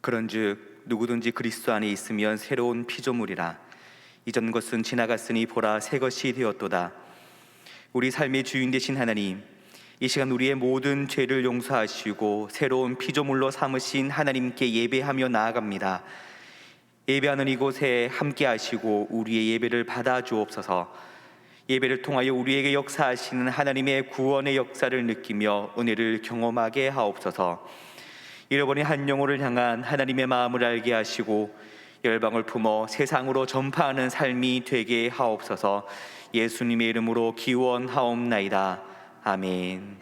그런즉 누구든지 그리스도 안에 있으면 새로운 피조물이라. 이전 것은 지나갔으니 보라 새 것이 되었도다. 우리 삶의 주인 되신 하나님, 이 시간 우리의 모든 죄를 용서하시고 새로운 피조물로 삼으신 하나님께 예배하며 나아갑니다. 예배하는 이곳에 함께 하시고 우리의 예배를 받아 주옵소서. 예배를 통하여 우리에게 역사하시는 하나님의 구원의 역사를 느끼며 은혜를 경험하게 하옵소서. 잃어버린 한 영혼을 향한 하나님의 마음을 알게 하시고 열방을 품어 세상으로 전파하는 삶이 되게 하옵소서. 예수님의 이름으로 기원하옵나이다. 아멘.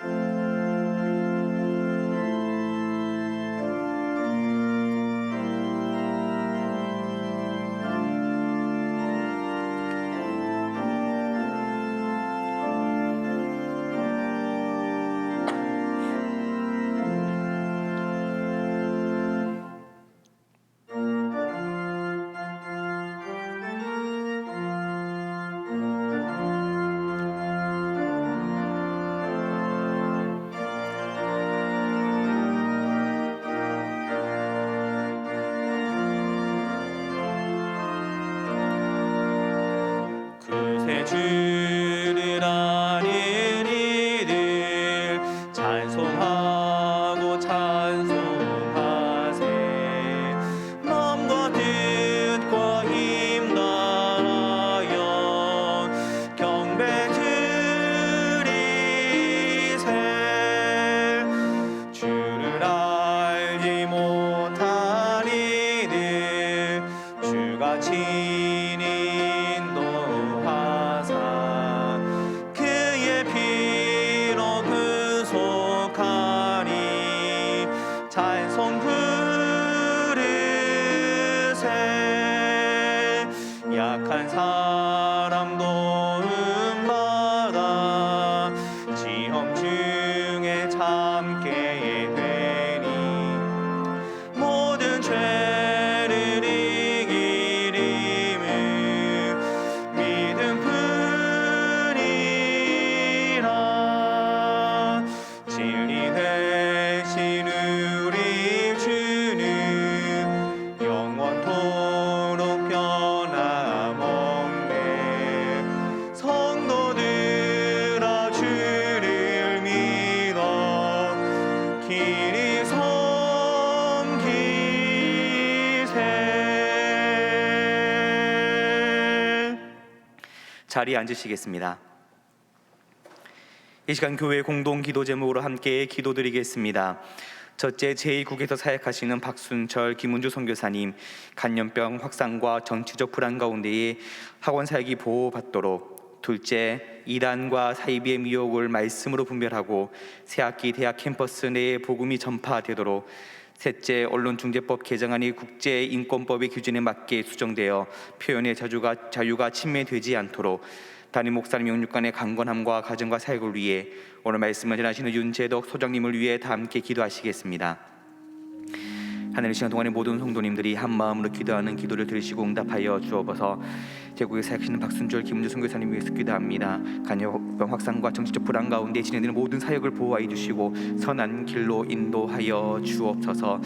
주를 아는 이들 찬송하고 찬송하세. 마음과 뜻과 힘 다하여 경배 드리세. 주를 알지 못한 이들 주가 친히 그의 피로 구속하니 찬송 부르세. 약한 사람 도움받아 시험 중에 참게 되니 모든 죄를 이길 힘을 믿음 뿐이라. 진리 되신 우리 주는 영원토록 변함없네. 성도들아 주를 믿어 길이 섬기세. 자리에 앉으시겠습니다. 이 시간 교회 공동 기도 제목으로 함께 기도드리겠습니다. 첫째, 제2국에서 사역하시는 박순철, 김은주 선교사님 간염병 확산과 정치적 불안 가운데에 학원 사역이 보호받도록. 둘째, 이단과 사이비의 미혹을 말씀으로 분별하고 새학기 대학 캠퍼스 내에 복음이 전파되도록. 셋째, 언론중재법 개정안이 국제인권법의 기준에 맞게 수정되어 표현의 자유가 침해되지 않도록. 담임 목사님 영육간의 강건함과 가정과 사역을 위해 오늘 말씀을 전하시는 윤재덕 소장님을 위해 다 함께 기도하시겠습니다. 하나님, 시간 동안의 모든 성도님들이 한 마음으로 기도하는 기도를 들으시고 응답하여 주옵소서. 제국에 사역하시는 박순철, 김은주 선교사님 위해서 기도합니다. 간염병 확산과 정치적 불안 가운데 진행되는 모든 사역을 보호하여 주시고 선한 길로 인도하여 주옵소서.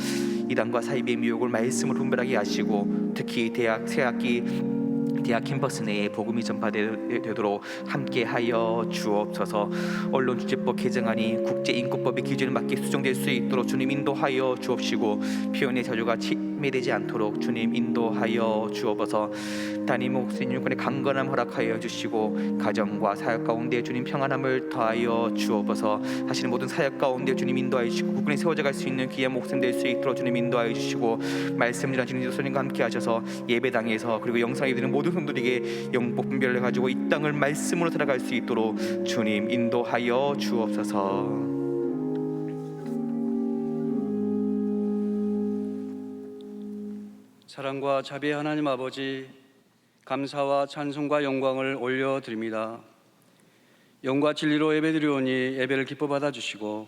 이단과 사이비의 미혹을 말씀으로 분별하게 하시고 특히 새학기 대학 캠퍼스 내에 복음이 전파되도록 함께하여 주옵소서. 언론중재법 개정안이 국제인권법의 기준에 맞게 수정될 수 있도록 주님 인도하여 주옵시고 표현의 자유가 침해되지 않도록 주님 인도하여 주옵소서. 담임 목사님 육군의 강건함 허락하여 주시고 가정과 사역 가운데 주님 평안함을 더하여 주옵소서. 하시는 모든 사역 가운데 주님 인도하여 주시고 국군에 세워져 갈 수 있는 귀한 목숨 될 수 있도록 주님 인도하여 주시고 말씀 전하시는 지도자님과 함께 하셔서 예배당에서 그리고 영상에 드는 모든 성도들에게 영복 분별을 가지고 이 땅을 말씀으로 살아갈 수 있도록 주님 인도하여 주옵소서. 사랑과 자비의 하나님 아버지, 감사와 찬송과 영광을 올려드립니다. 영과 진리로 예배드리오니 예배를 기뻐 받아주시고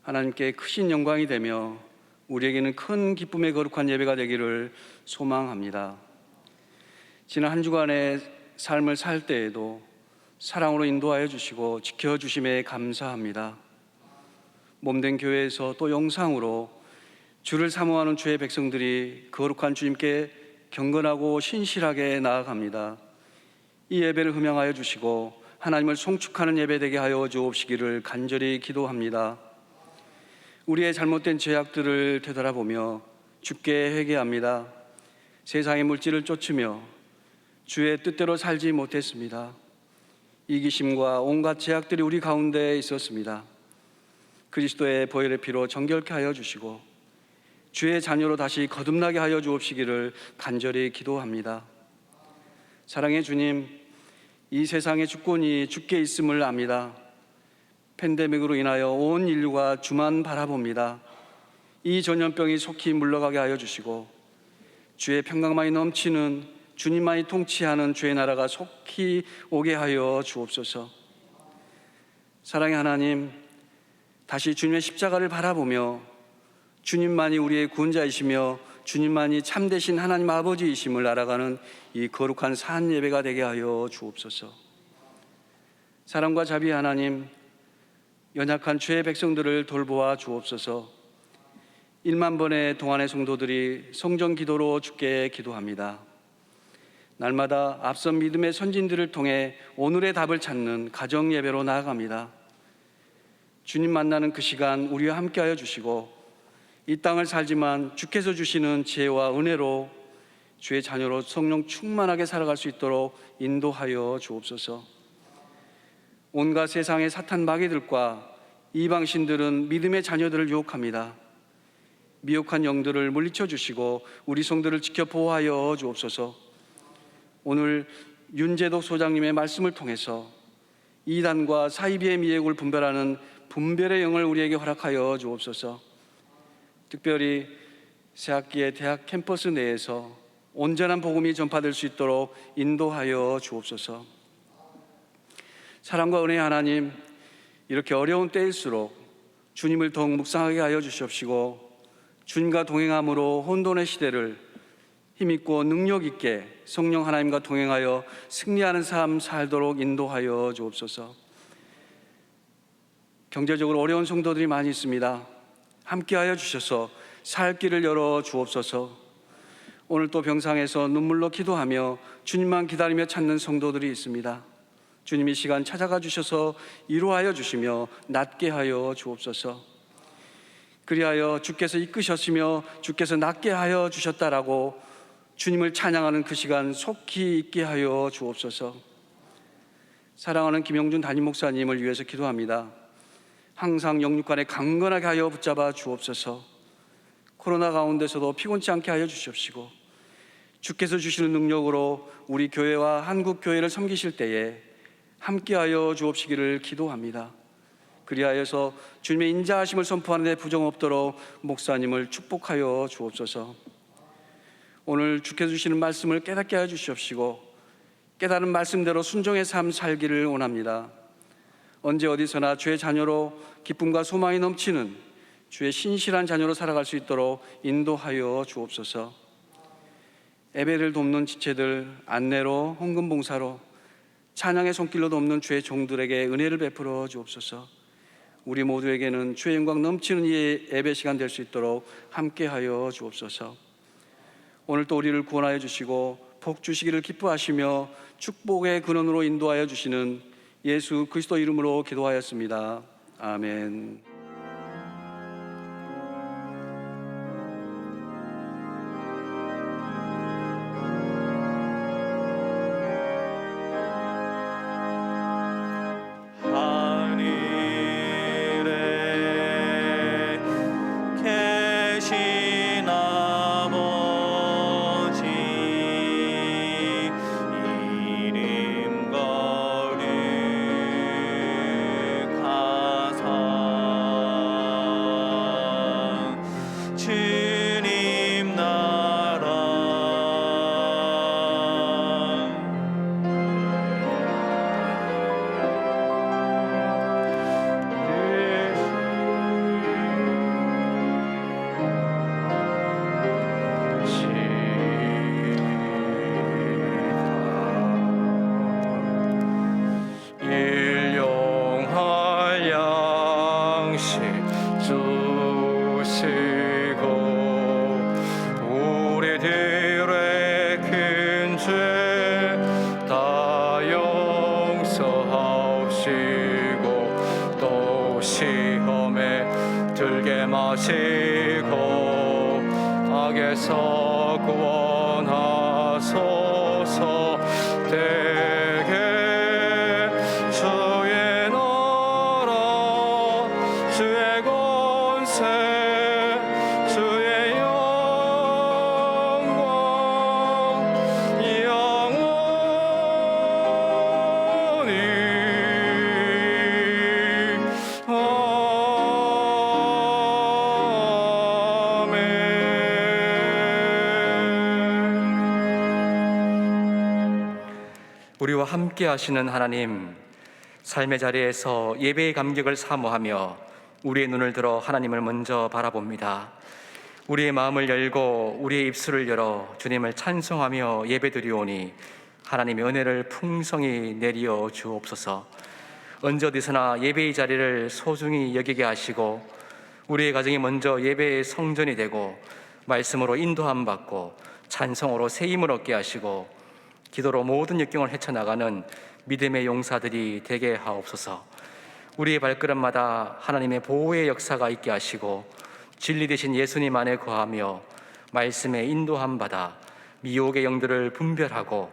하나님께 크신 영광이 되며 우리에게는 큰 기쁨의 거룩한 예배가 되기를 소망합니다. 지난 한 주간의 삶을 살 때에도 사랑으로 인도하여 주시고 지켜주심에 감사합니다. 몸된 교회에서 또 영상으로 주를 사모하는 주의 백성들이 거룩한 주님께 경건하고 신실하게 나아갑니다. 이 예배를 흠양하여 주시고 하나님을 송축하는 예배 되게 하여 주옵시기를 간절히 기도합니다. 우리의 잘못된 죄악들을 되돌아보며 주께 회개합니다. 세상의 물질을 쫓으며 주의 뜻대로 살지 못했습니다. 이기심과 온갖 죄악들이 우리 가운데 있었습니다. 그리스도의 보혈의 피로 정결케 하여 주시고 주의 자녀로 다시 거듭나게 하여 주옵시기를 간절히 기도합니다. 사랑의 주님, 이 세상의 주권이 주께 있음을 압니다. 팬데믹으로 인하여 온 인류가 주만 바라봅니다. 이 전염병이 속히 물러가게 하여 주시고 주의 평강만이 넘치는 주님만이 통치하는 주의 나라가 속히 오게 하여 주옵소서. 사랑의 하나님, 다시 주님의 십자가를 바라보며 주님만이 우리의 구원자이시며 주님만이 참되신 하나님 아버지이심을 알아가는 이 거룩한 산 예배가 되게 하여 주옵소서. 사랑과 자비 하나님, 연약한 주의 백성들을 돌보아 주옵소서. 1만 번의 동안의 성도들이 성전 기도로 주께 기도합니다. 날마다 앞선 믿음의 선진들을 통해 오늘의 답을 찾는 가정 예배로 나아갑니다. 주님 만나는 그 시간 우리와 함께하여 주시고 이 땅을 살지만 주께서 주시는 지혜와 은혜로 주의 자녀로 성령 충만하게 살아갈 수 있도록 인도하여 주옵소서. 온갖 세상의 사탄 마귀들과 이방신들은 믿음의 자녀들을 유혹합니다. 미혹한 영들을 물리쳐 주시고 우리 성들을 지켜 보호하여 주옵소서. 오늘 윤재덕 소장님의 말씀을 통해서 이단과 사이비의 미혹을 분별하는 분별의 영을 우리에게 허락하여 주옵소서. 특별히 새학기의 대학 캠퍼스 내에서 온전한 복음이 전파될 수 있도록 인도하여 주옵소서. 사랑과 은혜의 하나님, 이렇게 어려운 때일수록 주님을 더욱 묵상하게 하여 주시옵시고 주님과 동행함으로 혼돈의 시대를 힘있고 능력있게 성령 하나님과 동행하여 승리하는 삶 살도록 인도하여 주옵소서. 경제적으로 어려운 성도들이 많이 있습니다. 함께하여 주셔서 살 길을 열어 주옵소서. 오늘 또 병상에서 눈물로 기도하며 주님만 기다리며 찾는 성도들이 있습니다. 주님이 시간 찾아가 주셔서 위로하여 주시며 낫게 하여 주옵소서. 그리하여 주께서 이끄셨으며 주께서 낫게 하여 주셨다라고 주님을 찬양하는 그 시간 속히 있게 하여 주옵소서. 사랑하는 김영준 담임 목사님을 위해서 기도합니다. 항상 영육간에 강건하게 하여 붙잡아 주옵소서. 코로나 가운데서도 피곤치 않게 하여 주시옵시고 주께서 주시는 능력으로 우리 교회와 한국 교회를 섬기실 때에 함께하여 주옵시기를 기도합니다. 그리하여서 주님의 인자하심을 선포하는 데 부정 없도록 목사님을 축복하여 주옵소서. 오늘 주께서 주시는 말씀을 깨닫게 하여 주시옵시고 깨달은 말씀대로 순종의 삶 살기를 원합니다. 언제 어디서나 주의 자녀로 기쁨과 소망이 넘치는 주의 신실한 자녀로 살아갈 수 있도록 인도하여 주옵소서. 예배를 돕는 지체들 안내로 헌금봉사로 찬양의 손길로 돕는 주의 종들에게 은혜를 베풀어 주옵소서. 우리 모두에게는 주의 영광 넘치는 이 예배 시간 될 수 있도록 함께하여 주옵소서. 오늘 또 우리를 구원하여 주시고 복 주시기를 기뻐하시며 축복의 근원으로 인도하여 주시는 예수 그리스도 이름으로 기도하였습니다. 아멘. 이름 거룩하사 마시고 또 시험에 들게 마시고 악에서 구원하소서. 대개 주의 나라 주의 권세 주의 영광 영원히 아멘. 우리와 함께 하시는 하나님, 삶의 자리에서 예배의 감격을 사모하며 우리의 눈을 들어 하나님을 먼저 바라봅니다. 우리의 마음을 열고 우리의 입술을 열어 주님을 찬송하며 예배드리오니 하나님의 은혜를 풍성히 내리어 주옵소서. 언제 어디서나 예배의 자리를 소중히 여기게 하시고 우리의 가정이 먼저 예배의 성전이 되고 말씀으로 인도함 받고 찬송으로 새 힘을 얻게 하시고 기도로 모든 역경을 헤쳐나가는 믿음의 용사들이 되게 하옵소서. 우리의 발걸음마다 하나님의 보호의 역사가 있게 하시고 진리 되신 예수님 안에 거하며 말씀에 인도함 받아 미혹의 영들을 분별하고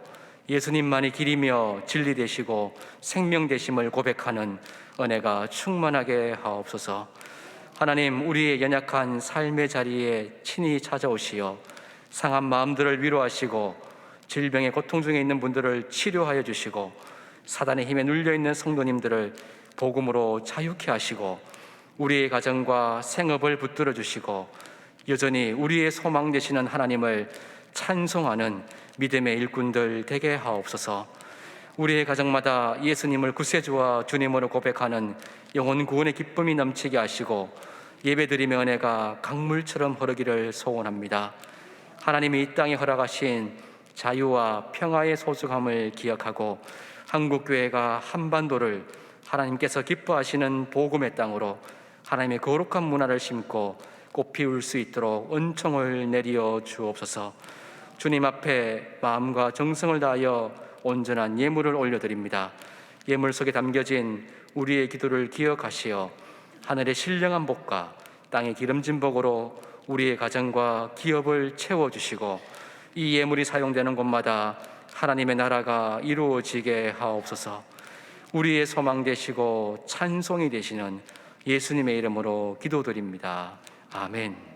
예수님만이 길이며 진리 되시고 생명 되심을 고백하는 은혜가 충만하게 하옵소서. 하나님, 우리의 연약한 삶의 자리에 친히 찾아오시어 상한 마음들을 위로하시고 질병의 고통 중에 있는 분들을 치료하여 주시고 사단의 힘에 눌려있는 성도님들을 복음으로 자유케 하시고 우리의 가정과 생업을 붙들어 주시고 여전히 우리의 소망 되시는 하나님을 찬송하는 믿음의 일꾼들 되게 하옵소서. 우리의 가정마다 예수님을 구세주와 주님으로 고백하는 영혼 구원의 기쁨이 넘치게 하시고 예배드림의 은혜가 강물처럼 흐르기를 소원합니다. 하나님이 이 땅에 허락하신 자유와 평화의 소중함을 기억하고 한국교회가 한반도를 하나님께서 기뻐하시는 복음의 땅으로 하나님의 거룩한 문화를 심고 꽃 피울 수 있도록 은총을 내리어 주옵소서. 주님 앞에 마음과 정성을 다하여 온전한 예물을 올려드립니다. 예물 속에 담겨진 우리의 기도를 기억하시어 하늘의 신령한 복과 땅의 기름진 복으로 우리의 가정과 기업을 채워주시고 이 예물이 사용되는 곳마다 하나님의 나라가 이루어지게 하옵소서. 우리의 소망 되시고 찬송이 되시는 예수님의 이름으로 기도드립니다. 아멘.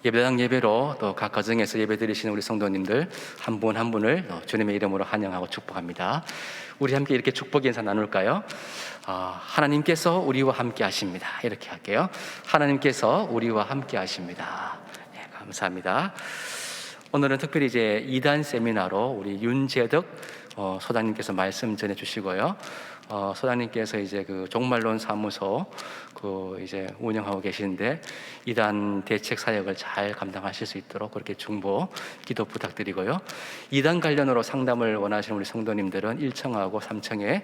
예배당 예배로 또 각 가정에서 예배 드리시는 우리 성도님들 한 분 한 분을 주님의 이름으로 환영하고 축복합니다. 우리 함께 이렇게 축복 인사 나눌까요? 하나님께서 우리와 함께 하십니다. 이렇게 할게요. 하나님께서 우리와 함께 하십니다. 네, 감사합니다. 오늘은 특별히 이제 2단 세미나로 우리 윤재덕 소장님께서 말씀 전해 주시고요. 소장님께서 이제 그 종말론 사무소 이제 운영하고 계시는데 이단 대책 사역을 잘 감당하실 수 있도록 그렇게 중보 기도 부탁드리고요. 이단 관련으로 상담을 원하시는 우리 성도님들은 1층하고 3층에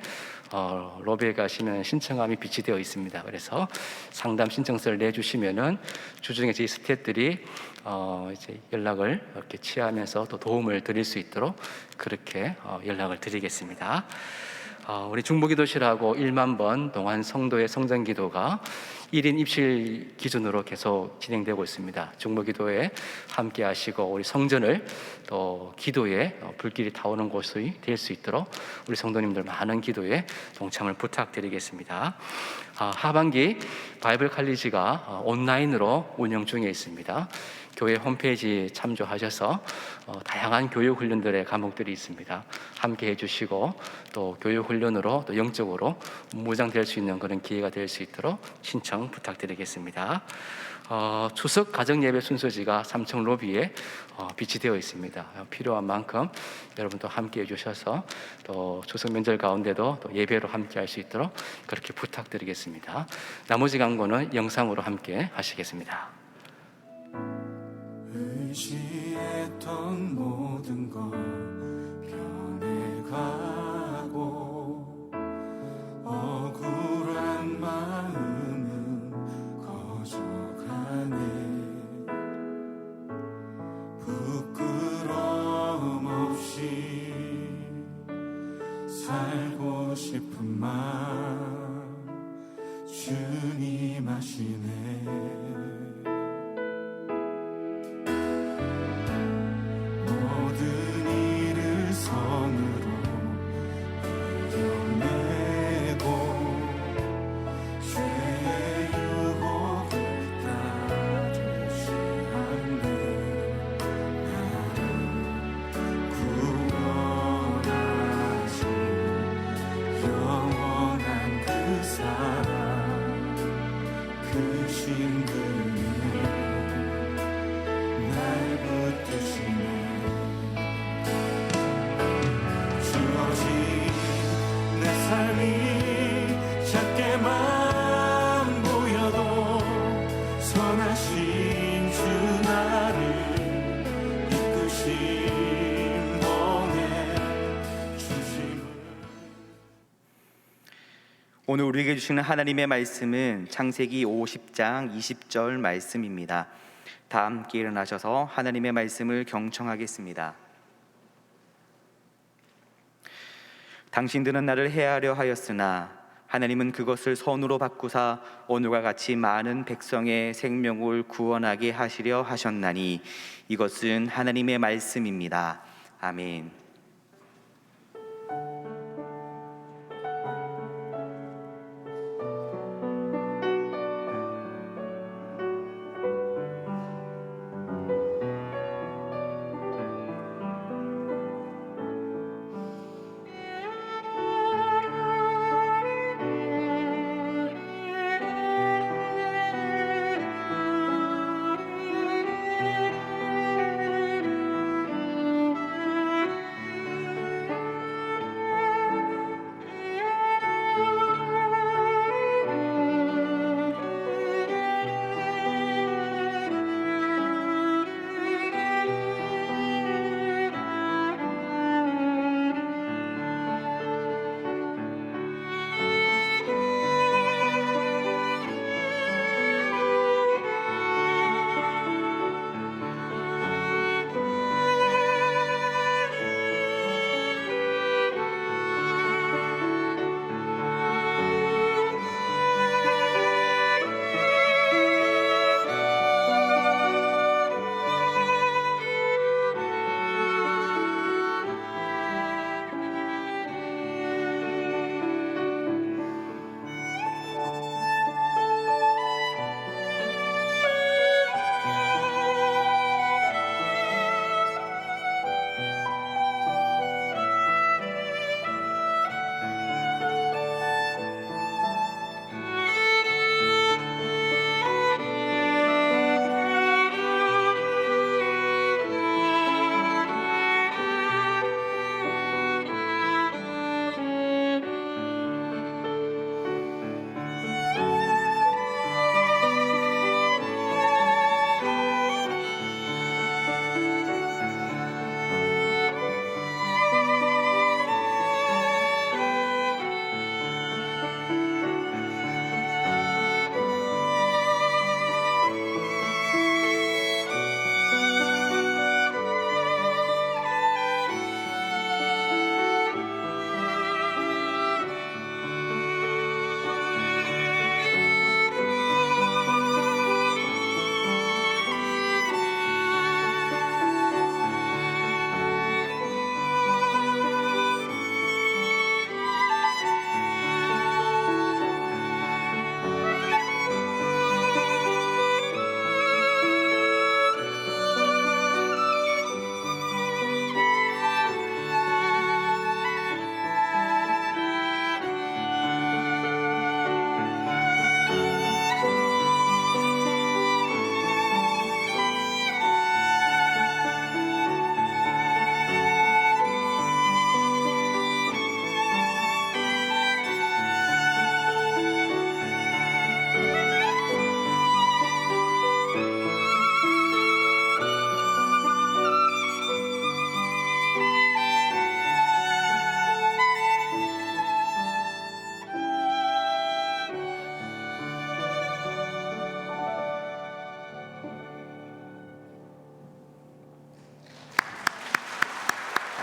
로비에 가시면 신청함이 비치되어 있습니다. 그래서 상담 신청서를 내주시면은 주중에 저희 스태프들이 이제 연락을 이렇게 취하면서 또 도움을 드릴 수 있도록 그렇게 연락을 드리겠습니다. 우리 중보기도실하고 1만 번 동안 성도의 성전기도가 1인 입실 기준으로 계속 진행되고 있습니다. 중보기도에 함께 하시고 우리 성전을 또 기도에 불길이 타오는 곳이 될 수 있도록 우리 성도님들 많은 기도에 동참을 부탁드리겠습니다. 하반기 바이블 칼리지가 온라인으로 운영 중에 있습니다. 교회 홈페이지 참조하셔서 다양한 교육 훈련들의 과목들이 있습니다. 함께 해주시고 또 교육 훈련으로 또 영적으로 무장될 수 있는 그런 기회가 될 수 있도록 신청 부탁드리겠습니다. 추석 가정 예배 순서지가 3층 로비에 비치되어 있습니다. 필요한 만큼 여러분 또 함께 해주셔서 또 추석 명절 가운데도 또 예배로 함께 할 수 있도록 그렇게 부탁드리겠습니다. 나머지 광고는 영상으로 함께 하시겠습니다. 의지했던 모든 것 변해가고 억울한 마음은 거져가네 부끄러움 살고 싶은 마음 주님 아시네. 모든 일을 선으로 이겨내고 죄의 유혹을 따르지 않네. 나를 구원하신 영원한 그 사랑 그 신분이 날 붙드시네. 주어진 내 삶이 작게만 보여도 선하신 주 나를 이끄신 보내 주심을. 오늘 우리에게 주시는 하나님의 말씀은 창세기 50장 20절 말씀입니다. 다 함께 일어나셔서 하나님의 말씀을 경청하겠습니다. 당신들은 나를 해하려 하였으나 하나님은 그것을 선으로 바꾸사 오늘과 같이 많은 백성의 생명을 구원하게 하시려 하셨나니 이것은 하나님의 말씀입니다. 아멘.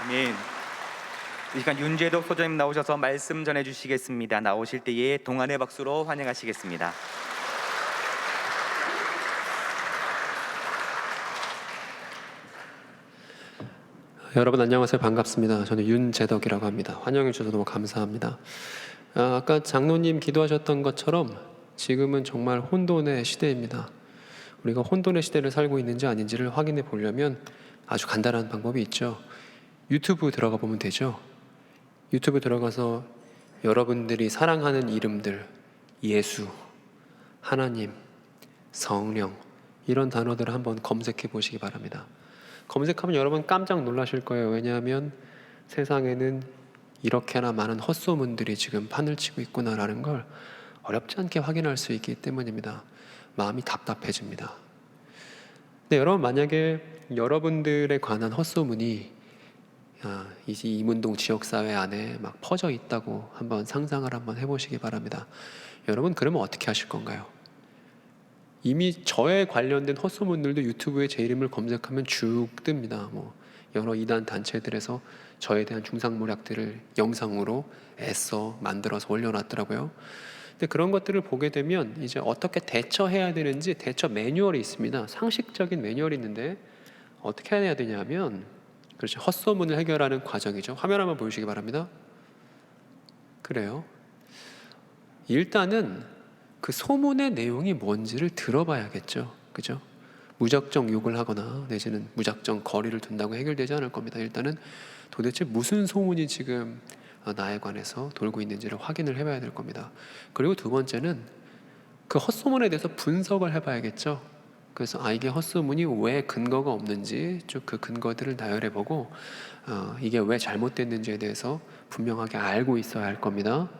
아멘. 이 시간 윤재덕 소장님 나오셔서 말씀 전해주시겠습니다. 나오실 때에 동안의 박수로 환영하시겠습니다. 여러분 안녕하세요. 반갑습니다. 저는 윤재덕이라고 합니다. 환영해 주셔서 너무 감사합니다. 아까 장로님 기도하셨던 것처럼 지금은 정말 혼돈의 시대입니다. 우리가 혼돈의 시대를 살고 있는지 아닌지를 확인해 보려면 아주 간단한 방법이 있죠. 유튜브 들어가 보면 되죠. 유튜브 들어가서 여러분들이 사랑하는 이름들, 예수, 하나님, 성령 이런 단어들을 한번 검색해 보시기 바랍니다. 검색하면 여러분 깜짝 놀라실 거예요. 왜냐하면 세상에는 이렇게나 많은 헛소문들이 지금 판을 치고 있구나라는 걸 어렵지 않게 확인할 수 있기 때문입니다. 마음이 답답해집니다. 근데 여러분 만약에 여러분들에 관한 헛소문이 이문동 지역사회 안에 막 퍼져 있다고 한번 상상을 한번 해보시기 바랍니다. 여러분 그러면 어떻게 하실 건가요? 이미 저에 관련된 헛소문들도 유튜브에 제 이름을 검색하면 쭉 뜹니다. 여러 이단 단체들에서 저에 대한 중상모략들을 영상으로 애써 만들어서 올려놨더라고요. 근데 그런 것들을 보게 되면 이제 어떻게 대처해야 되는지 대처 매뉴얼이 있습니다. 상식적인 매뉴얼이 있는데 어떻게 해야 되냐면 그렇죠. 헛소문을 해결하는 과정이죠. 화면 한번 보여주시기 바랍니다. 그래요. 일단은 그 소문의 내용이 뭔지를 들어봐야겠죠. 그죠? 무작정 욕을 하거나 내지는 무작정 거리를 둔다고 해결되지 않을 겁니다. 일단은 도대체 무슨 소문이 지금 나에 관해서 돌고 있는지를 확인을 해봐야 될 겁니다. 그리고 두 번째는 그 헛소문에 대해서 분석을 해봐야겠죠. 그래서 이게 헛소문이 왜 근거가 없는지 쭉 그 근거들을 나열해보고 이게 왜 잘못됐는지에 대해서 분명하게 알고 있어야 할 겁니다.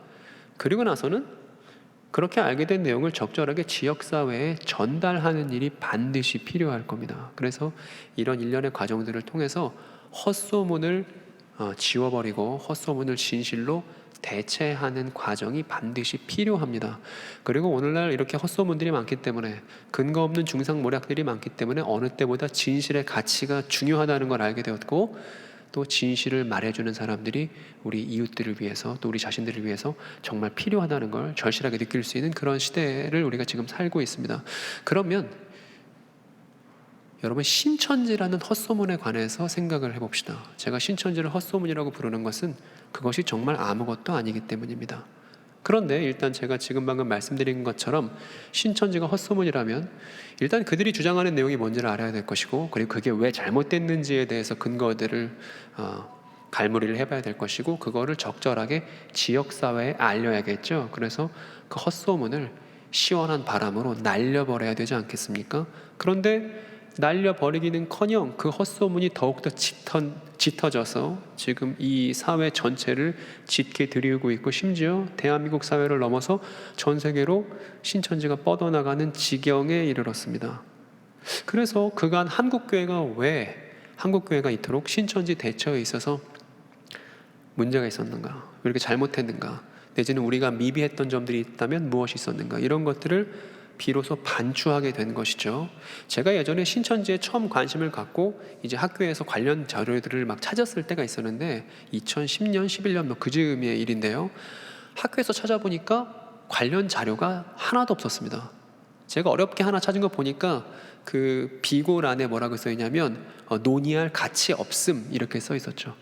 그리고 나서는 그렇게 알게 된 내용을 적절하게 지역사회에 전달하는 일이 반드시 필요할 겁니다. 그래서 이런 일련의 과정들을 통해서 헛소문을 지워버리고 헛소문을 진실로 대체하는 과정이 반드시 필요합니다. 그리고 오늘날 이렇게 헛소문들이 많기 때문에 근거 없는 중상모략들이 많기 때문에 어느 때보다 진실의 가치가 중요하다는 걸 알게 되었고 또 진실을 말해주는 사람들이 우리 이웃들을 위해서 또 우리 자신들을 위해서 정말 필요하다는 걸 절실하게 느낄 수 있는 그런 시대를 우리가 지금 살고 있습니다. 그러면 여러분 신천지라는 헛소문에 관해서 생각을 해봅시다. 제가 신천지를 헛소문이라고 부르는 것은 그것이 정말 아무것도 아니기 때문입니다. 그런데 일단 제가 지금 방금 말씀드린 것처럼 신천지가 헛소문이라면 일단 그들이 주장하는 내용이 뭔지를 알아야 될 것이고 그리고 그게 왜 잘못됐는지에 대해서 근거들을 갈무리를 해봐야 될 것이고 그거를 적절하게 지역사회에 알려야겠죠. 그래서 그 헛소문을 시원한 바람으로 날려버려야 되지 않겠습니까? 그런데 날려버리기는커녕 그 헛소문이 더욱더 짙어져서 지금 이 사회 전체를 짙게 들이우고 있고 심지어 대한민국 사회를 넘어서 전 세계로 신천지가 뻗어나가는 지경에 이르렀습니다. 그래서 그간 한국교회가 이토록 신천지 대처에 있어서 문제가 있었는가? 왜 이렇게 잘못했는가? 내지는 우리가 미비했던 점들이 있다면 무엇이 있었는가? 이런 것들을 비로소 반추하게 된 것이죠. 제가 예전에 신천지에 처음 관심을 갖고 이제 학교에서 관련 자료들을 막 찾았을 때가 있었는데 2010년, 11년 그 즈음의 일인데요. 학교에서 찾아보니까 관련 자료가 하나도 없었습니다. 제가 어렵게 하나 찾은 거 보니까 그 비고란에 뭐라고 써 있냐면 논의할 가치 없음 이렇게 써 있었죠.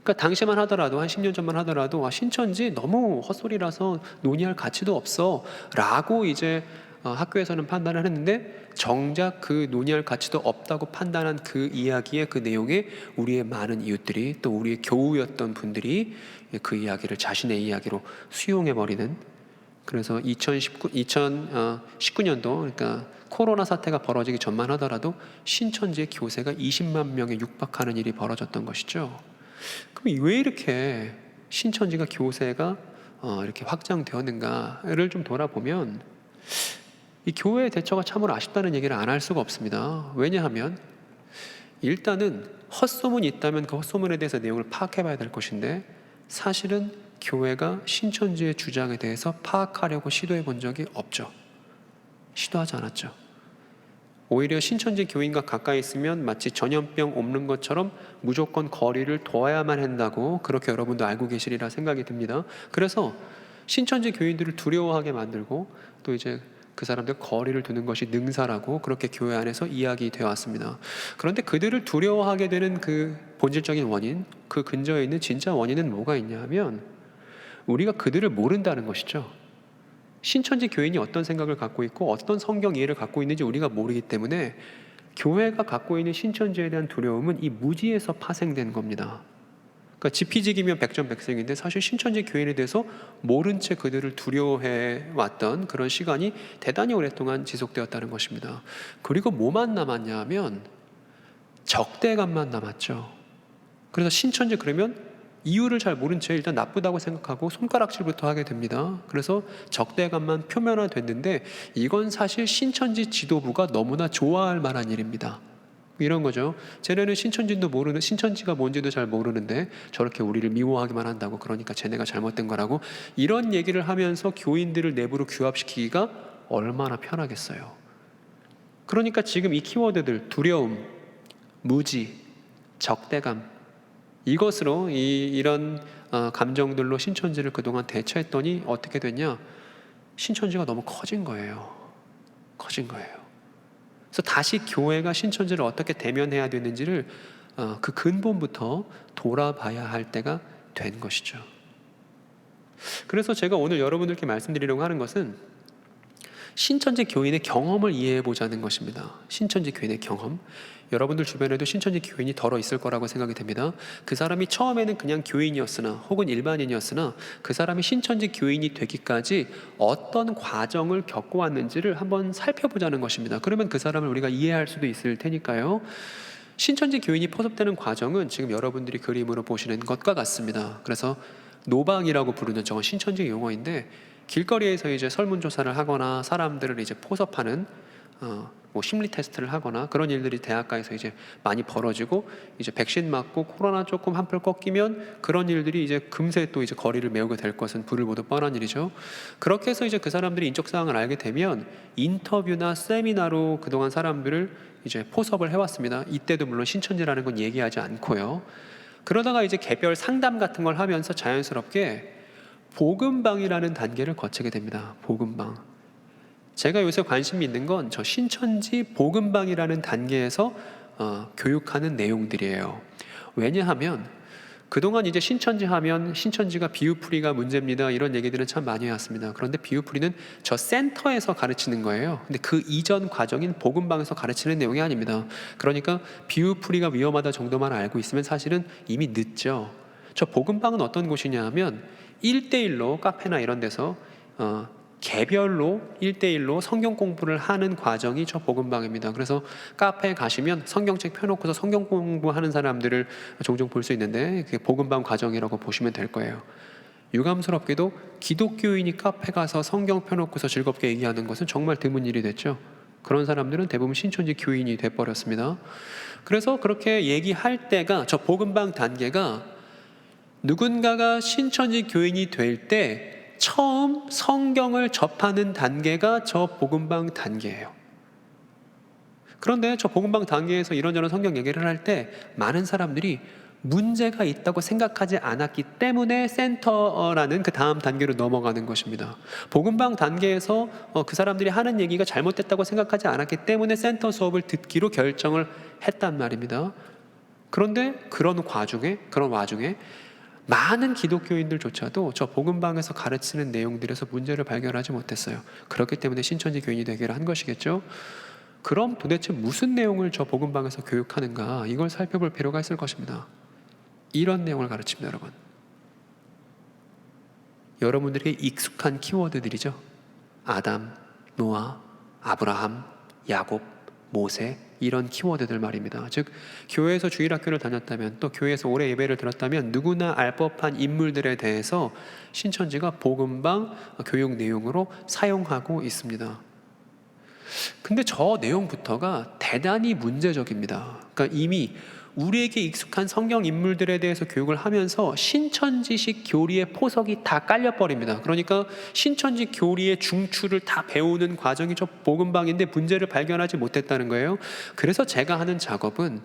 그러니까 당시만 하더라도 한 10년 전만 하더라도 신천지 너무 헛소리라서 논의할 가치도 없어 라고 이제 학교에서는 판단을 했는데 정작 그 논의할 가치도 없다고 판단한 그 이야기의 그 내용에 우리의 많은 이웃들이 또 우리의 교우였던 분들이 그 이야기를 자신의 이야기로 수용해버리는 그래서 2019년도 그러니까 코로나 사태가 벌어지기 전만 하더라도 신천지의 교세가 20만 명에 육박하는 일이 벌어졌던 것이죠. 그럼 왜 이렇게 신천지가 교세가 이렇게 확장되었는가를 좀 돌아보면 이 교회의 대처가 참으로 아쉽다는 얘기를 안 할 수가 없습니다. 왜냐하면 일단은 헛소문이 있다면 그 헛소문에 대해서 내용을 파악해 봐야 될 것인데 사실은 교회가 신천지의 주장에 대해서 파악하려고 시도해 본 적이 없죠. 시도하지 않았죠. 오히려 신천지 교인과 가까이 있으면 마치 전염병 옮는 것처럼 무조건 거리를 둬야만 한다고 그렇게 여러분도 알고 계시리라 생각이 듭니다. 그래서 신천지 교인들을 두려워하게 만들고 또 이제 그 사람들 거리를 두는 것이 능사라고 그렇게 교회 안에서 이야기되어 왔습니다. 그런데 그들을 두려워하게 되는 그 본질적인 원인, 그 근저에 있는 진짜 원인은 뭐가 있냐 하면 우리가 그들을 모른다는 것이죠. 신천지 교인이 어떤 생각을 갖고 있고 어떤 성경 이해를 갖고 있는지 우리가 모르기 때문에 교회가 갖고 있는 신천지에 대한 두려움은 이 무지에서 파생된 겁니다. 그러니까 지피지기면 백전백승인데 사실 신천지 교인에 대해서 모른 채 그들을 두려워해 왔던 그런 시간이 대단히 오랫동안 지속되었다는 것입니다. 그리고 뭐만 남았냐 하면 적대감만 남았죠. 그래서 신천지 그러면 이유를 잘 모른 채 일단 나쁘다고 생각하고 손가락질부터 하게 됩니다. 그래서 적대감만 표면화됐는데 이건 사실 신천지 지도부가 너무나 좋아할 만한 일입니다. 이런 거죠. 쟤네는 신천지가 뭔지도 잘 모르는데 저렇게 우리를 미워하기만 한다고, 그러니까 쟤네가 잘못된 거라고, 이런 얘기를 하면서 교인들을 내부로 규합시키기가 얼마나 편하겠어요. 그러니까 지금 이 키워드들, 두려움, 무지, 적대감, 이것으로 이런 감정들로 신천지를 그동안 대처했더니 어떻게 됐냐? 신천지가 너무 커진 거예요. 그래서 다시 교회가 신천지를 어떻게 대면해야 되는지를 그 근본부터 돌아봐야 할 때가 된 것이죠. 그래서 제가 오늘 여러분들께 말씀드리려고 하는 것은 신천지 교인의 경험을 이해해 보자는 것입니다. 신천지 교인의 경험. 여러분들 주변에도 신천지 교인이 덜어 있을 거라고 생각이 됩니다. 그 사람이 처음에는 그냥 교인이었으나 혹은 일반인이었으나 그 사람이 신천지 교인이 되기까지 어떤 과정을 겪어왔는지를 한번 살펴보자는 것입니다. 그러면 그 사람을 우리가 이해할 수도 있을 테니까요. 신천지 교인이 포섭되는 과정은 지금 여러분들이 그림으로 보시는 것과 같습니다. 그래서 노방이라고 부르는 저건 신천지 용어인데 길거리에서 이제 설문조사를 하거나 사람들을 이제 포섭하는 뭐 심리 테스트를 하거나 그런 일들이 대학가에서 이제 많이 벌어지고, 이제 백신 맞고 코로나 조금 한풀 꺾이면 그런 일들이 이제 금세 또 이제 거리를 메우게 될 것은 불을 보듯 뻔한 일이죠. 그렇게 해서 이제 그 사람들이 인적 사항을 알게 되면 인터뷰나 세미나로 그동안 사람들을 이제 포섭을 해왔습니다. 이때도 물론 신천지라는 건 얘기하지 않고요. 그러다가 이제 개별 상담 같은 걸 하면서 자연스럽게 복음방이라는 단계를 거치게 됩니다. 복음방. 제가 요새 관심이 있는 건 저 신천지 복음방이라는 단계에서 교육하는 내용들이에요. 왜냐하면 그동안 이제 신천지 하면 신천지가 비유풀이가 문제입니다, 이런 얘기들은 참 많이 해왔습니다. 그런데 비유풀이는 저 센터에서 가르치는 거예요. 근데 그 이전 과정인 복음방에서 가르치는 내용이 아닙니다. 그러니까 비유풀이가 위험하다 정도만 알고 있으면 사실은 이미 늦죠. 저 복음방은 어떤 곳이냐 하면 1대1로 카페나 이런 데서 개별로 1대1로 성경 공부를 하는 과정이 저 복음방입니다. 그래서 카페에 가시면 성경책 펴놓고서 성경 공부하는 사람들을 종종 볼 수 있는데 그게 복음방 과정이라고 보시면 될 거예요. 유감스럽게도 기독교인이 카페 가서 성경 펴놓고서 즐겁게 얘기하는 것은 정말 드문 일이 됐죠. 그런 사람들은 대부분 신천지 교인이 돼버렸습니다. 그래서 그렇게 얘기할 때가 저 복음방 단계가 누군가가 신천지 교인이 될 때 처음 성경을 접하는 단계가 저 복음방 단계예요. 그런데 저 복음방 단계에서 이런저런 성경 얘기를 할 때 많은 사람들이 문제가 있다고 생각하지 않았기 때문에 센터라는 그 다음 단계로 넘어가는 것입니다. 복음방 단계에서 그 사람들이 하는 얘기가 잘못됐다고 생각하지 않았기 때문에 센터 수업을 듣기로 결정을 했단 말입니다. 그런데 그런 와중에 많은 기독교인들조차도 저 복음방에서 가르치는 내용들에서 문제를 발견하지 못했어요. 그렇기 때문에 신천지 교인이 되기를 한 것이겠죠. 그럼 도대체 무슨 내용을 저 복음방에서 교육하는가, 이걸 살펴볼 필요가 있을 것입니다. 이런 내용을 가르칩니다. 여러분, 여러분들에게 익숙한 키워드들이죠. 아담, 노아, 아브라함, 야곱, 모세, 이런 키워드들 말입니다. 즉 교회에서 주일학교를 다녔다면 또 교회에서 오래 예배를 들었다면 누구나 알 법한 인물들에 대해서 신천지가 복음방 교육 내용으로 사용하고 있습니다. 근데 저 내용부터가 대단히 문제적입니다. 그러니까 이미 우리에게 익숙한 성경 인물들에 대해서 교육을 하면서 신천지식 교리의 포석이 다 깔려버립니다. 그러니까 신천지 교리의 중추를 다 배우는 과정이 저 복음방인데 문제를 발견하지 못했다는 거예요. 그래서 제가 하는 작업은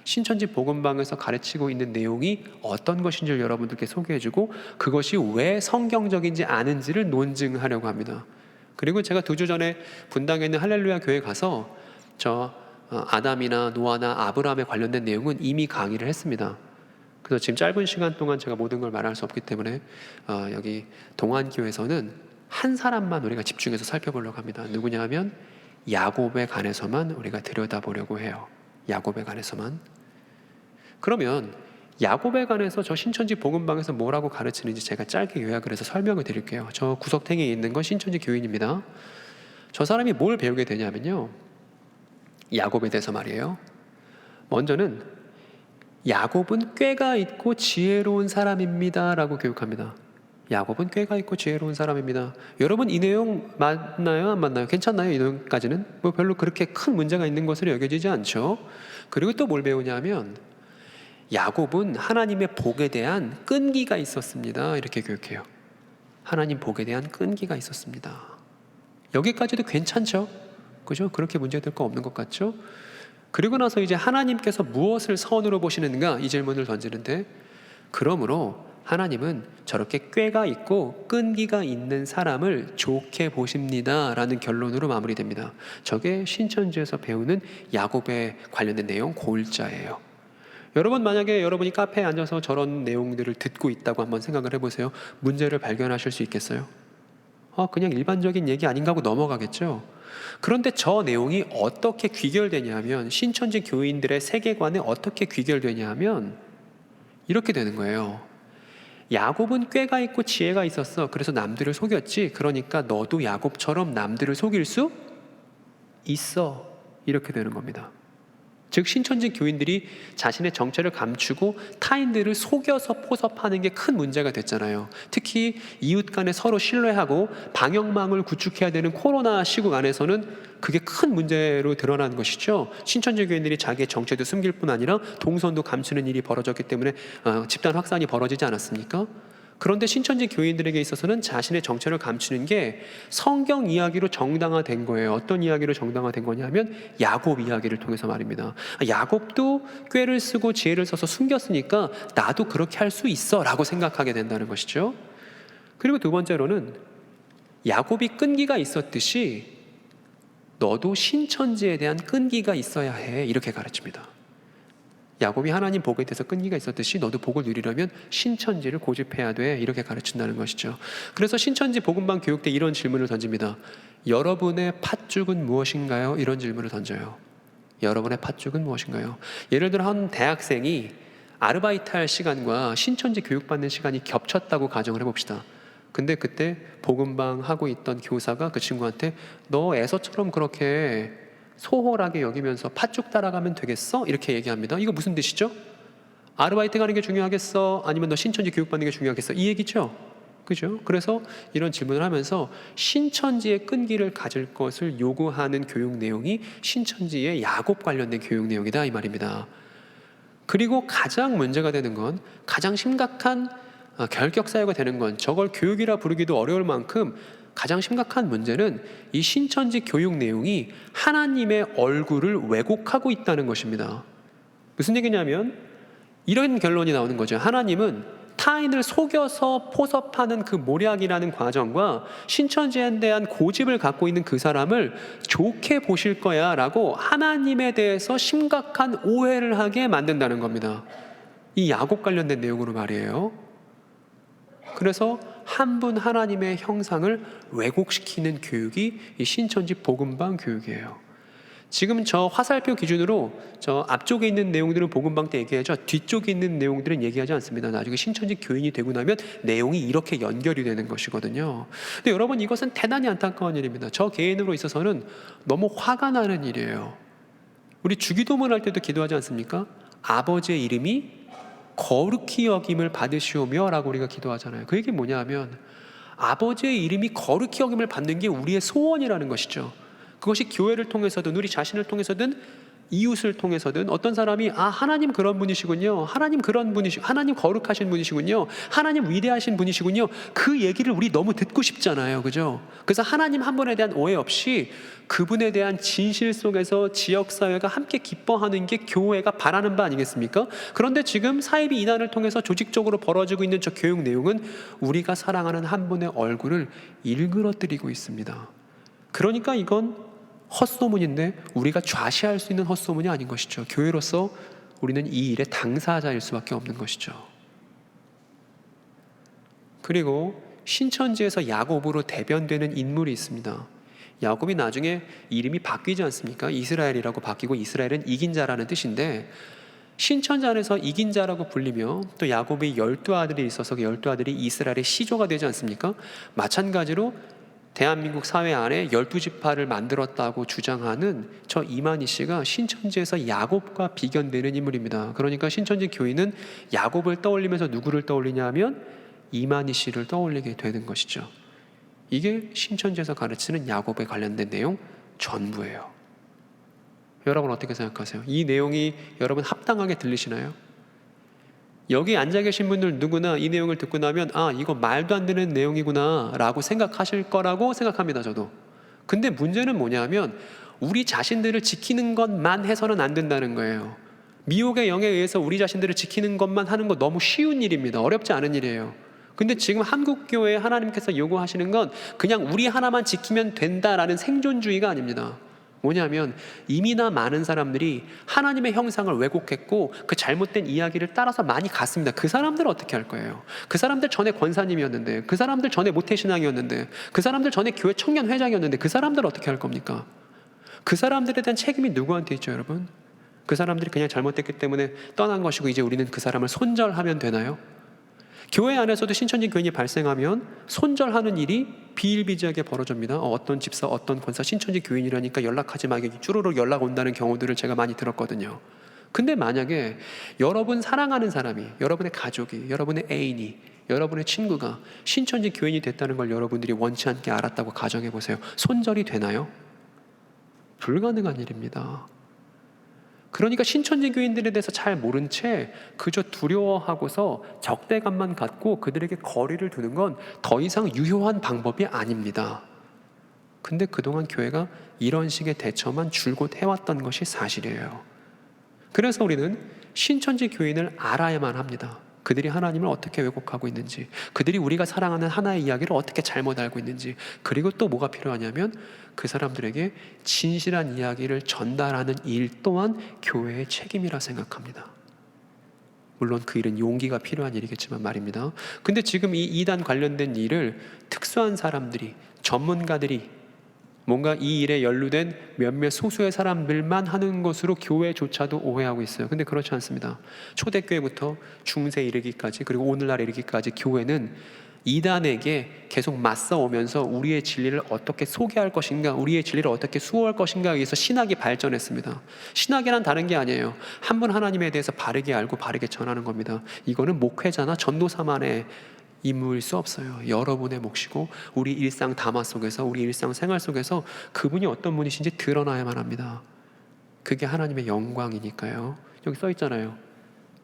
신천지 복음방에서 가르치고 있는 내용이 어떤 것인지를 여러분들께 소개해주고 그것이 왜 성경적인지 아는지를 논증하려고 합니다. 그리고 제가 2주 전에 분당에 있는 할렐루야 교회 가서 아담이나 노아나 아브라함에 관련된 내용은 이미 강의를 했습니다. 그래서 지금 짧은 시간 동안 제가 모든 걸 말할 수 없기 때문에 여기 동안교회에서는 한 사람만 우리가 집중해서 살펴보려고 합니다. 누구냐 하면 야곱에 관해서만 우리가 들여다보려고 해요. 야곱에 관해서만. 그러면 야곱에 관해서 저 신천지 복음방에서 뭐라고 가르치는지 제가 짧게 요약을 해서 설명을 드릴게요. 저 구석탱이에 있는 건 신천지 교인입니다. 저 사람이 뭘 배우게 되냐면요, 야곱에 대해서 말이에요. 먼저는 야곱은 꾀가 있고 지혜로운 사람입니다 라고 교육합니다. 야곱은 꾀가 있고 지혜로운 사람입니다. 여러분 이 내용 맞나요? 안 맞나요? 괜찮나요? 이 내용까지는 뭐 별로 그렇게 큰 문제가 있는 것으로 여겨지지 않죠. 그리고 또 뭘 배우냐면 야곱은 하나님의 복에 대한 끈기가 있었습니다 이렇게 교육해요. 하나님 복에 대한 끈기가 있었습니다. 여기까지도 괜찮죠? 그죠? 그렇게 문제될 거 없는 것 같죠? 그리고 나서 이제 하나님께서 무엇을 선으로 보시는가 이 질문을 던지는데, 그러므로 하나님은 저렇게 꾀가 있고 끈기가 있는 사람을 좋게 보십니다 라는 결론으로 마무리됩니다. 저게 신천지에서 배우는 야곱에 관련된 내용 골자예요. 여러분 만약에 여러분이 카페에 앉아서 저런 내용들을 듣고 있다고 한번 생각을 해보세요. 문제를 발견하실 수 있겠어요? 그냥 일반적인 얘기 아닌가 하고 넘어가겠죠. 그런데 저 내용이 어떻게 귀결되냐 하면, 신천지 교인들의 세계관에 어떻게 귀결되냐 하면 이렇게 되는 거예요. 야곱은 꾀가 있고 지혜가 있었어. 그래서 남들을 속였지. 그러니까 너도 야곱처럼 남들을 속일 수 있어. 이렇게 되는 겁니다. 즉 신천지 교인들이 자신의 정체를 감추고 타인들을 속여서 포섭하는 게 큰 문제가 됐잖아요. 특히 이웃 간에 서로 신뢰하고 방역망을 구축해야 되는 코로나 시국 안에서는 그게 큰 문제로 드러난 것이죠. 신천지 교인들이 자기의 정체도 숨길 뿐 아니라 동선도 감추는 일이 벌어졌기 때문에 집단 확산이 벌어지지 않았습니까? 그런데 신천지 교인들에게 있어서는 자신의 정체를 감추는 게 성경 이야기로 정당화된 거예요. 어떤 이야기로 정당화된 거냐면 야곱 이야기를 통해서 말입니다. 야곱도 꾀를 쓰고 지혜를 써서 숨겼으니까 나도 그렇게 할 수 있어 라고 생각하게 된다는 것이죠. 그리고 두 번째로는 야곱이 끈기가 있었듯이 너도 신천지에 대한 끈기가 있어야 해 이렇게 가르칩니다. 야곱이 하나님 복에 대해서 끈기가 있었듯이 너도 복을 누리려면 신천지를 고집해야 돼 이렇게 가르친다는 것이죠. 그래서 신천지 복음방 교육 때 이런 질문을 던집니다. 여러분의 팥죽은 무엇인가요? 이런 질문을 던져요. 여러분의 팥죽은 무엇인가요? 예를 들어 한 대학생이 아르바이트 할 시간과 신천지 교육받는 시간이 겹쳤다고 가정을 해봅시다. 근데 그때 복음방 하고 있던 교사가 그 친구한테 너 에서처럼 그렇게 소홀하게 여기면서 팥죽 따라가면 되겠어? 이렇게 얘기합니다. 이거 무슨 뜻이죠? 아르바이트 가는 게 중요하겠어? 아니면 너 신천지 교육받는 게 중요하겠어? 이 얘기죠? 그죠? 그래서 이런 질문을 하면서 신천지의 끈기를 가질 것을 요구하는 교육 내용이 신천지의 야곱 관련된 교육 내용이다 이 말입니다. 그리고 가장 문제가 되는 건, 가장 심각한 결격사유가 되는 건, 저걸 교육이라 부르기도 어려울 만큼 가장 심각한 문제는 이 신천지 교육 내용이 하나님의 얼굴을 왜곡하고 있다는 것입니다. 무슨 얘기냐면 이런 결론이 나오는 거죠. 하나님은 타인을 속여서 포섭하는 그 모략이라는 과정과 신천지에 대한 고집을 갖고 있는 그 사람을 좋게 보실 거야 라고 하나님에 대해서 심각한 오해를 하게 만든다는 겁니다. 이 야곱 관련된 내용으로 말이에요. 그래서 한 분 하나님의 형상을 왜곡시키는 교육이 이 신천지 복음방 교육이에요. 지금 저 화살표 기준으로 저 앞쪽에 있는 내용들은 복음방 때 얘기하죠. 뒤쪽에 있는 내용들은 얘기하지 않습니다. 나중에 신천지 교인이 되고 나면 내용이 이렇게 연결이 되는 것이거든요. 근데 여러분 이것은 대단히 안타까운 일입니다. 저 개인으로 있어서는 너무 화가 나는 일이에요. 우리 주기도문 할 때도 기도하지 않습니까? 아버지의 이름이 거룩히 여김을 받으시오며 라고 우리가 기도하잖아요. 그 얘기 뭐냐 하면 아버지의 이름이 거룩히 여김을 받는 게 우리의 소원이라는 것이죠. 그것이 교회를 통해서든 우리 자신을 통해서든 이웃을 통해서든 어떤 사람이 하나님 그런 분이시군요, 하나님 그런 분이시고, 하나님 거룩하신 분이시군요, 하나님 위대하신 분이시군요, 그 얘기를 우리 너무 듣고 싶잖아요, 그죠? 그래서 하나님 한 분에 대한 오해 없이 그분에 대한 진실 속에서 지역사회가 함께 기뻐하는 게 교회가 바라는 바 아니겠습니까? 그런데 지금 사이비 이단을 통해서 조직적으로 벌어지고 있는 저 교육 내용은 우리가 사랑하는 한 분의 얼굴을 일그러뜨리고 있습니다. 그러니까 이건 헛소문인데 우리가 좌시할 수 있는 헛소문이 아닌 것이죠. 교회로서 우리는 이 일의 당사자일 수밖에 없는 것이죠. 그리고 신천지에서 야곱으로 대변되는 인물이 있습니다. 야곱이 나중에 이름이 바뀌지 않습니까? 이스라엘이라고 바뀌고, 이스라엘은 이긴 자라는 뜻인데, 신천지 안에서 이긴 자라고 불리며 또 야곱의 12아들이 있어서 그 12아들이 이스라엘의 시조가 되지 않습니까? 마찬가지로 대한민국 사회 안에 12지파를 만들었다고 주장하는 저 이만희 씨가 신천지에서 야곱과 비견되는 인물입니다. 그러니까 신천지 교인은 야곱을 떠올리면서 누구를 떠올리냐 하면 이만희 씨를 떠올리게 되는 것이죠. 이게 신천지에서 가르치는 야곱에 관련된 내용 전부예요. 여러분 어떻게 생각하세요? 이 내용이 여러분 합당하게 들리시나요? 여기 앉아 계신 분들 누구나 이 내용을 듣고 나면 이거 말도 안 되는 내용이구나 라고 생각하실 거라고 생각합니다, 저도. 근데 문제는 뭐냐면 우리 자신들을 지키는 것만 해서는 안 된다는 거예요. 미혹의 영에 의해서 우리 자신들을 지키는 것만 하는 거 너무 쉬운 일입니다. 어렵지 않은 일이에요. 근데 지금 한국교회에 하나님께서 요구하시는 건 그냥 우리 하나만 지키면 된다라는 생존주의가 아닙니다. 뭐냐면 이미나 많은 사람들이 하나님의 형상을 왜곡했고 그 잘못된 이야기를 따라서 많이 갔습니다. 그 사람들은 어떻게 할 거예요? 그 사람들 전에 권사님이었는데, 그 사람들 전에 모태신앙이었는데, 그 사람들 전에 교회 청년회장이었는데 그 사람들은 어떻게 할 겁니까? 그 사람들에 대한 책임이 누구한테 있죠, 여러분? 그 사람들이 그냥 잘못됐기 때문에 떠난 것이고 이제 우리는 그 사람을 손절하면 되나요? 교회 안에서도 신천지 교인이 발생하면 손절하는 일이 비일비재하게 벌어집니다. 어떤 집사, 어떤 권사 신천지 교인이라니까 연락하지 마, 쭈루룩 연락 온다는 경우들을 제가 많이 들었거든요. 근데 만약에 여러분 사랑하는 사람이, 여러분의 가족이, 여러분의 애인이, 여러분의 친구가 신천지 교인이 됐다는 걸 여러분들이 원치 않게 알았다고 가정해 보세요. 손절이 되나요? 불가능한 일입니다. 그러니까 신천지 교인들에 대해서 잘 모른 채 그저 두려워하고서 적대감만 갖고 그들에게 거리를 두는 건 더 이상 유효한 방법이 아닙니다. 근데 그동안 교회가 이런 식의 대처만 줄곧 해왔던 것이 사실이에요. 그래서 우리는 신천지 교인을 알아야만 합니다. 그들이 하나님을 어떻게 왜곡하고 있는지, 그들이 우리가 사랑하는 하나의 이야기를 어떻게 잘못 알고 있는지, 그리고 또 뭐가 필요하냐면 그 사람들에게 진실한 이야기를 전달하는 일 또한 교회의 책임이라 생각합니다. 물론 그 일은 용기가 필요한 일이겠지만 말입니다. 근데 지금 이 이단 관련된 일을 특수한 사람들이, 전문가들이 뭔가 이 일에 연루된 몇몇 소수의 사람들만 하는 것으로 교회조차도 오해하고 있어요. 근데 그렇지 않습니다. 초대교회부터 중세 이르기까지, 그리고 오늘날 이르기까지 교회는 이단에게 계속 맞서오면서 우리의 진리를 어떻게 소개할 것인가, 우리의 진리를 어떻게 수호할 것인가에 의해서 신학이 발전했습니다. 신학이란 다른 게 아니에요. 한 분 하나님에 대해서 바르게 알고 바르게 전하는 겁니다. 이거는 목회자나 전도사만의 임무일 수 없어요. 여러분의 몫이고 우리 일상 담화 속에서, 우리 일상 생활 속에서 그분이 어떤 분이신지 드러나야만 합니다. 그게 하나님의 영광이니까요. 여기 써 있잖아요.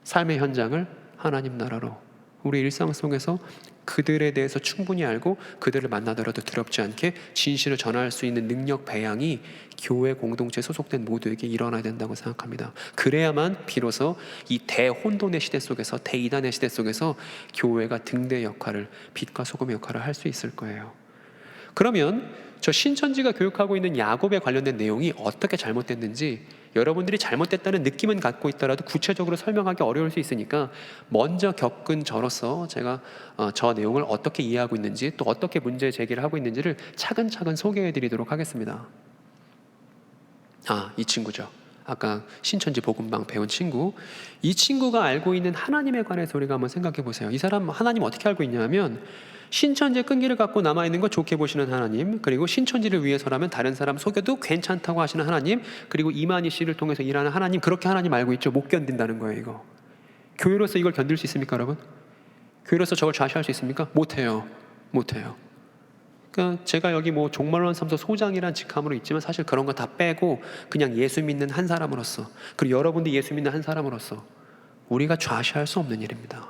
삶의 현장을 하나님 나라로. 우리 일상 속에서 그들에 대해서 충분히 알고 그들을 만나더라도 두렵지 않게 진실을 전할 수 있는 능력 배양이 교회 공동체에 소속된 모두에게 일어나야 된다고 생각합니다. 그래야만 비로소 이 대혼돈의 시대 속에서, 대이단의 시대 속에서 교회가 등대 역할을, 빛과 소금의 역할을 할 수 있을 거예요. 그러면 저 신천지가 교육하고 있는 야곱에 관련된 내용이 어떻게 잘못됐는지 여러분들이 잘못됐다는 느낌은 갖고 있더라도 구체적으로 설명하기 어려울 수 있으니까 먼저 겪은 저로서 제가 저 내용을 어떻게 이해하고 있는지, 또 어떻게 문제 제기를 하고 있는지를 차근차근 소개해 드리도록 하겠습니다. 이 친구죠. 아까 신천지 복음방 배운 친구. 이 친구가 알고 있는 하나님에 관해서 우리가 한번 생각해 보세요. 이 사람 하나님 어떻게 알고 있냐면 신천지의 끈기를 갖고 남아있는 거 좋게 보시는 하나님, 그리고 신천지를 위해서라면 다른 사람 속여도 괜찮다고 하시는 하나님, 그리고 이만희 씨를 통해서 일하는 하나님, 그렇게 하나님 알고 있죠. 못 견딘다는 거예요. 이거 교회로서 이걸 견딜 수 있습니까, 여러분? 교회로서 저걸 좌시할 수 있습니까? 못해요. 그러니까 제가 여기 뭐 종말론 사무소 소장이란 직함으로 있지만 사실 그런 거 다 빼고 그냥 예수 믿는 한 사람으로서, 그리고 여러분도 예수 믿는 한 사람으로서 우리가 좌시할 수 없는 일입니다.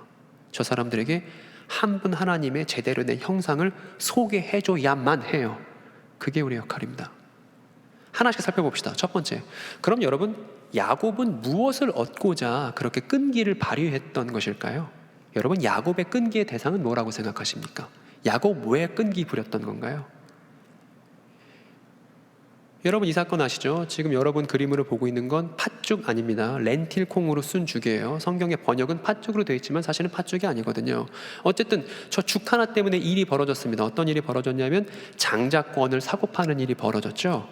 저 사람들에게 한 분 하나님의 제대로 된 형상을 소개해줘야만 해요. 그게 우리의 역할입니다. 하나씩 살펴봅시다. 첫 번째, 그럼 여러분, 야곱은 무엇을 얻고자 그렇게 끈기를 발휘했던 것일까요? 여러분, 야곱의 끈기의 대상은 뭐라고 생각하십니까? 야곱 왜 끈기 부렸던 건가요? 여러분, 이 사건 아시죠? 지금 여러분 그림으로 보고 있는 건 팥죽 아닙니다. 렌틸 콩으로 쓴 죽이에요. 성경의 번역은 팥죽으로 되어 있지만 사실은 팥죽이 아니거든요. 어쨌든 저 죽 하나 때문에 일이 벌어졌습니다. 어떤 일이 벌어졌냐면 장자권을 사고 파는 일이 벌어졌죠.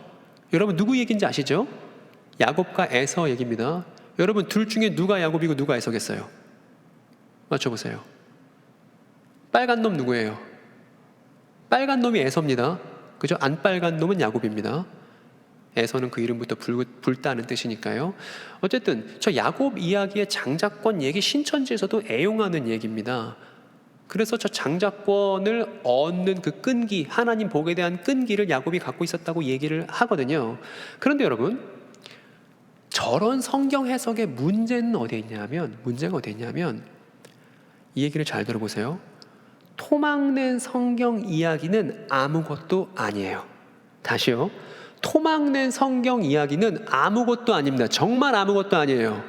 여러분, 누구 얘기인지 아시죠? 야곱과 에서 얘기입니다. 여러분, 둘 중에 누가 야곱이고 누가 에서겠어요? 맞춰보세요. 빨간 놈 누구예요? 빨간 놈이 에서입니다. 그죠? 안 빨간 놈은 야곱입니다. 에서는 그 이름부터 붉다는 뜻이니까요. 어쨌든 저 야곱 이야기의 장자권 얘기 신천지에서도 애용하는 얘기입니다. 그래서 저 장자권을 얻는 그 끈기, 하나님 복에 대한 끈기를 야곱이 갖고 있었다고 얘기를 하거든요. 그런데 여러분, 저런 성경 해석의 문제는 어디에 있냐면, 문제가 어디에 있냐면, 이 얘기를 잘 들어보세요. 토막낸 성경 이야기는 아무것도 아니에요. 다시요. 토막낸 성경 이야기는 아무것도 아닙니다. 정말 아무것도 아니에요.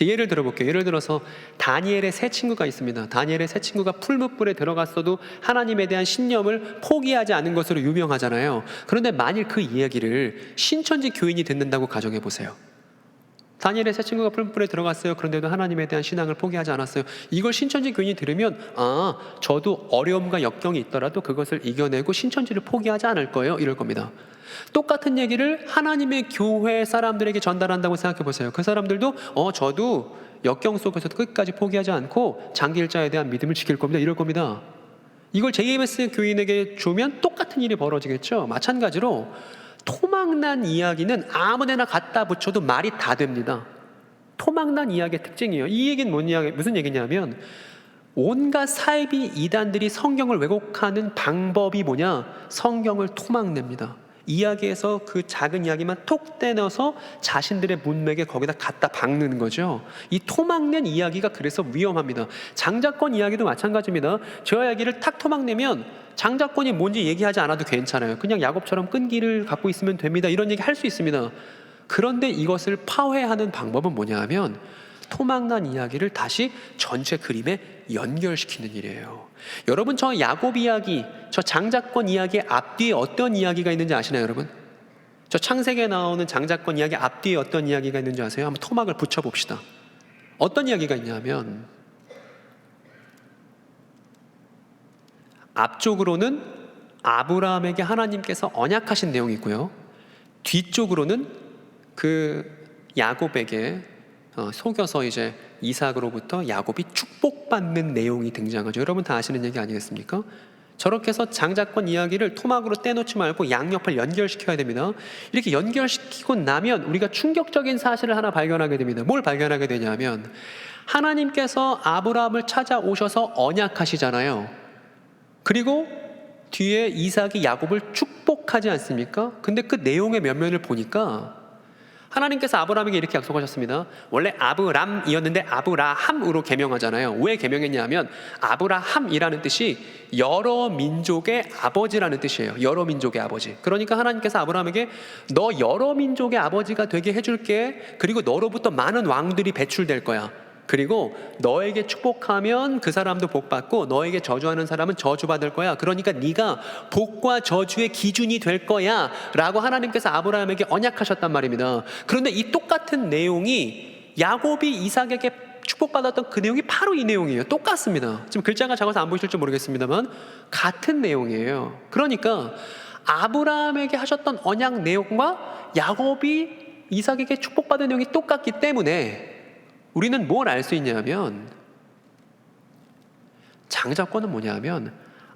예를 들어볼게요. 예를 들어서 다니엘의 세 친구가 있습니다. 다니엘의 세 친구가 풀무불에 들어갔어도 하나님에 대한 신념을 포기하지 않은 것으로 유명하잖아요. 그런데 만일 그 이야기를 신천지 교인이 듣는다고 가정해 보세요. 다니엘의 세 친구가 풀무불에 들어갔어요. 그런데도 하나님에 대한 신앙을 포기하지 않았어요. 이걸 신천지 교인이 들으면, 아, 저도 어려움과 역경이 있더라도 그것을 이겨내고 신천지를 포기하지 않을 거예요, 이럴 겁니다. 똑같은 얘기를 하나님의 교회 사람들에게 전달한다고 생각해 보세요. 그 사람들도 저도 역경 속에서도 끝까지 포기하지 않고 장기일자에 대한 믿음을 지킬 겁니다, 이럴 겁니다. 이걸 JMS 교인에게 주면 똑같은 일이 벌어지겠죠. 마찬가지로 토막난 이야기는 아무데나 갖다 붙여도 말이 다 됩니다. 토막난 이야기의 특징이에요. 이 얘기는 무슨 얘기냐면, 온갖 사이비 이단들이 성경을 왜곡하는 방법이 뭐냐? 성경을 토막냅니다. 이야기에서 그 작은 이야기만 톡 떼내서 자신들의 문맥에 거기다 갖다 박는 거죠. 이 토막낸 이야기가 그래서 위험합니다. 장자권 이야기도 마찬가지입니다. 저 이야기를 탁 토막내면 장자권이 뭔지 얘기하지 않아도 괜찮아요. 그냥 야곱처럼 끈기를 갖고 있으면 됩니다, 이런 얘기 할 수 있습니다. 그런데 이것을 파회하는 방법은 뭐냐 하면, 토막난 이야기를 다시 전체 그림에 연결시키는 일이에요. 여러분, 저 야곱 이야기, 저 장자권 이야기의 앞뒤에 어떤 이야기가 있는지 아시나요, 여러분? 저 창세기에 나오는 장자권 이야기 앞뒤에 어떤 이야기가 있는지 아세요? 한번 토막을 붙여봅시다. 어떤 이야기가 있냐면, 앞쪽으로는 아브라함에게 하나님께서 언약하신 내용이 있고요, 뒤쪽으로는 그 야곱에게 속여서 이제 이삭으로부터 야곱이 축복받는 내용이 등장하죠. 여러분 다 아시는 얘기 아니겠습니까? 저렇게 해서 장자권 이야기를 토막으로 떼놓지 말고 양옆을 연결시켜야 됩니다. 이렇게 연결시키고 나면 우리가 충격적인 사실을 하나 발견하게 됩니다. 뭘 발견하게 되냐면, 하나님께서 아브라함을 찾아오셔서 언약하시잖아요. 그리고 뒤에 이삭이 야곱을 축복하지 않습니까? 근데 그 내용의 면면을 보니까 하나님께서 아브라함에게 이렇게 약속하셨습니다. 원래 아브람이었는데 아브라함으로 개명하잖아요. 왜 개명했냐면, 아브라함이라는 뜻이 여러 민족의 아버지라는 뜻이에요. 여러 민족의 아버지. 그러니까 하나님께서 아브라함에게 너 여러 민족의 아버지가 되게 해줄게. 그리고 너로부터 많은 왕들이 배출될 거야. 그리고 너에게 축복하면 그 사람도 복받고 너에게 저주하는 사람은 저주받을 거야. 그러니까 네가 복과 저주의 기준이 될 거야 라고 하나님께서 아브라함에게 언약하셨단 말입니다. 그런데 이 똑같은 내용이 야곱이 이삭에게 축복받았던 그 내용이 바로 이 내용이에요. 똑같습니다. 지금 글자가 작아서 안 보이실지 모르겠습니다만 같은 내용이에요. 그러니까 아브라함에게 하셨던 언약 내용과 야곱이 이삭에게 축복받은 내용이 똑같기 때문에 우리는 뭘 알 수 있냐면, 장자권은 뭐냐면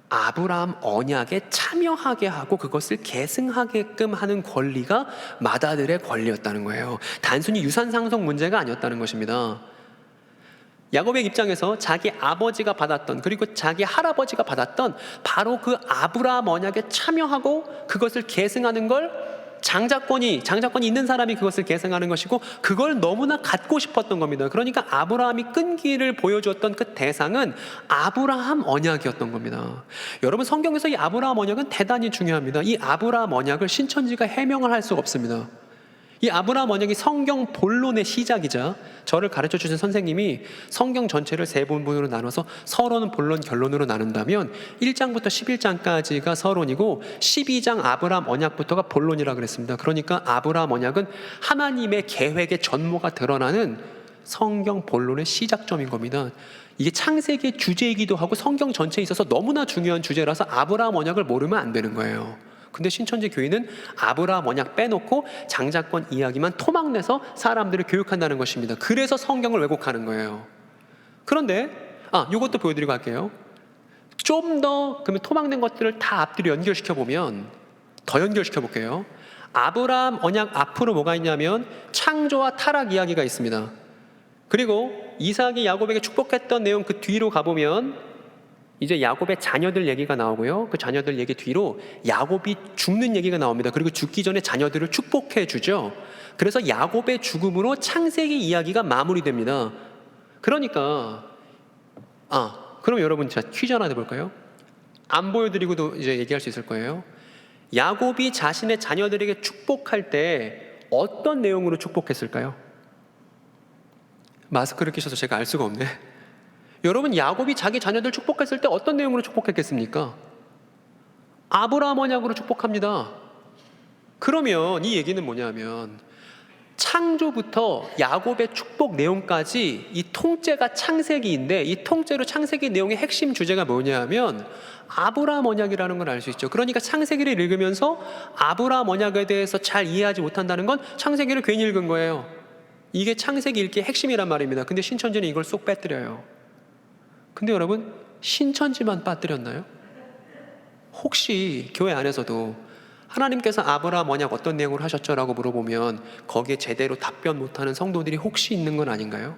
아브라함 언약에 참여하게 하고 그것을 계승하게끔 하는 권리가 맏아들의 권리였다는 거예요. 단순히 유산 상속 문제가 아니었다는 것입니다. 야곱의 입장에서 자기 아버지가 받았던, 그리고 자기 할아버지가 받았던 바로 그 아브라함 언약에 참여하고 그것을 계승하는 걸 장자권이 있는 사람이 그것을 계승하는 것이고, 그걸 너무나 갖고 싶었던 겁니다. 그러니까 아브라함이 끈기를 보여주었던 그 대상은 아브라함 언약이었던 겁니다. 여러분, 성경에서 이 아브라함 언약은 대단히 중요합니다. 이 아브라함 언약을 신천지가 해명을 할 수가 없습니다. 이 아브라함 언약이 성경 본론의 시작이자, 저를 가르쳐 주신 선생님이 성경 전체를 세 부분으로 나눠서 서론은 본론, 결론으로 나눈다면 1장부터 11장까지가 서론이고 12장 아브라함 언약부터가 본론이라 그랬습니다. 그러니까 아브라함 언약은 하나님의 계획의 전모가 드러나는 성경 본론의 시작점인 겁니다. 이게 창세기의 주제이기도 하고 성경 전체에 있어서 너무나 중요한 주제라서 아브라함 언약을 모르면 안 되는 거예요. 근데 신천지 교회는 아브라함 언약 빼놓고 장자권 이야기만 토막내서 사람들을 교육한다는 것입니다. 그래서 성경을 왜곡하는 거예요. 그런데 이것도 보여드리고 할게요. 좀 더 그러면 토막낸 것들을 다 앞뒤로 연결시켜 보면, 더 연결시켜 볼게요. 아브라함 언약 앞으로 뭐가 있냐면 창조와 타락 이야기가 있습니다. 그리고 이삭이 야곱에게 축복했던 내용 그 뒤로 가보면 이제 야곱의 자녀들 얘기가 나오고요. 그 자녀들 얘기 뒤로 야곱이 죽는 얘기가 나옵니다. 그리고 죽기 전에 자녀들을 축복해 주죠. 그래서 야곱의 죽음으로 창세기 이야기가 마무리됩니다. 그러니까 그럼 여러분, 제가 퀴즈 하나 내볼까요? 안 보여드리고도 이제 얘기할 수 있을 거예요. 야곱이 자신의 자녀들에게 축복할 때 어떤 내용으로 축복했을까요? 마스크를 끼셔서 제가 알 수가 없네. 여러분, 야곱이 자기 자녀들 축복했을 때 어떤 내용으로 축복했겠습니까? 아브라함 언약으로 축복합니다. 그러면 이 얘기는 뭐냐면 창조부터 야곱의 축복 내용까지 이 통째가 창세기인데, 이 통째로 창세기 내용의 핵심 주제가 뭐냐면 아브라함 언약이라는 걸 알 수 있죠. 그러니까 창세기를 읽으면서 아브라함 언약에 대해서 잘 이해하지 못한다는 건 창세기를 괜히 읽은 거예요. 이게 창세기 읽기의 핵심이란 말입니다. 근데 신천지는 이걸 쏙 빼뜨려요. 근데 여러분, 신천지만 빠뜨렸나요? 혹시 교회 안에서도 하나님께서 아브라함 언약 어떤 내용으로 하셨죠? 라고 물어보면 거기에 제대로 답변 못하는 성도들이 혹시 있는 건 아닌가요?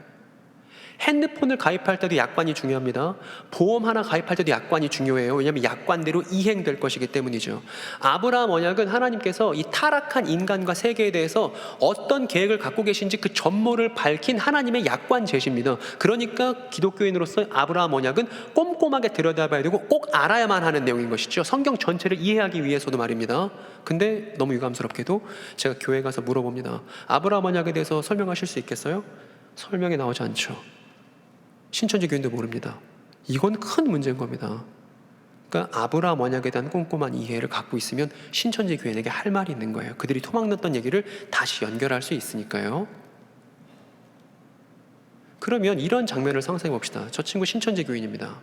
핸드폰을 가입할 때도 약관이 중요합니다. 보험 하나 가입할 때도 약관이 중요해요. 왜냐하면 약관대로 이행될 것이기 때문이죠. 아브라함 언약은 하나님께서 이 타락한 인간과 세계에 대해서 어떤 계획을 갖고 계신지 그 전모를 밝힌 하나님의 약관 제시입니다. 그러니까 기독교인으로서 아브라함 언약은 꼼꼼하게 들여다봐야 되고 꼭 알아야만 하는 내용인 것이죠. 성경 전체를 이해하기 위해서도 말입니다. 근데 너무 유감스럽게도 제가 교회 가서 물어봅니다. 아브라함 언약에 대해서 설명하실 수 있겠어요? 설명이 나오지 않죠. 신천지 교인도 모릅니다. 이건 큰 문제인 겁니다. 그러니까 아브라함 언약에 대한 꼼꼼한 이해를 갖고 있으면 신천지 교인에게 할 말이 있는 거예요. 그들이 토막냈던 얘기를 다시 연결할 수 있으니까요. 그러면 이런 장면을 상상해 봅시다. 저 친구 신천지 교인입니다.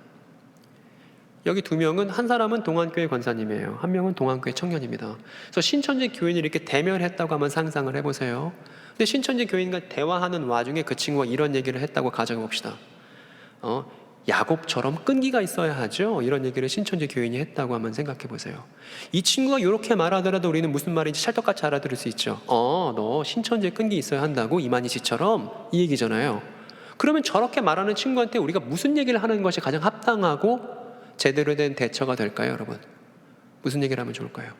여기 두 명은, 한 사람은 동안교회 권사님이에요. 한 명은 동안교회 청년입니다. 그래서 신천지 교인이 이렇게 대면했다고 한번 상상을 해보세요. 근데 신천지 교인과 대화하는 와중에 그 친구가 이런 얘기를 했다고 가정해 봅시다. 야곱처럼 끈기가 있어야 하죠. 이런 얘기를 신천지 교인이 했다고 한번 생각해 보세요. 이 친구가 이렇게 말하더라도 우리는 무슨 말인지 찰떡같이 알아들을 수 있죠. 너 신천지에 끈기 있어야 한다고, 이만희 씨처럼, 이 얘기잖아요. 그러면 저렇게 말하는 친구한테 우리가 무슨 얘기를 하는 것이 가장 합당하고 제대로 된 대처가 될까요, 여러분? 무슨 얘기를 하면 좋을까요?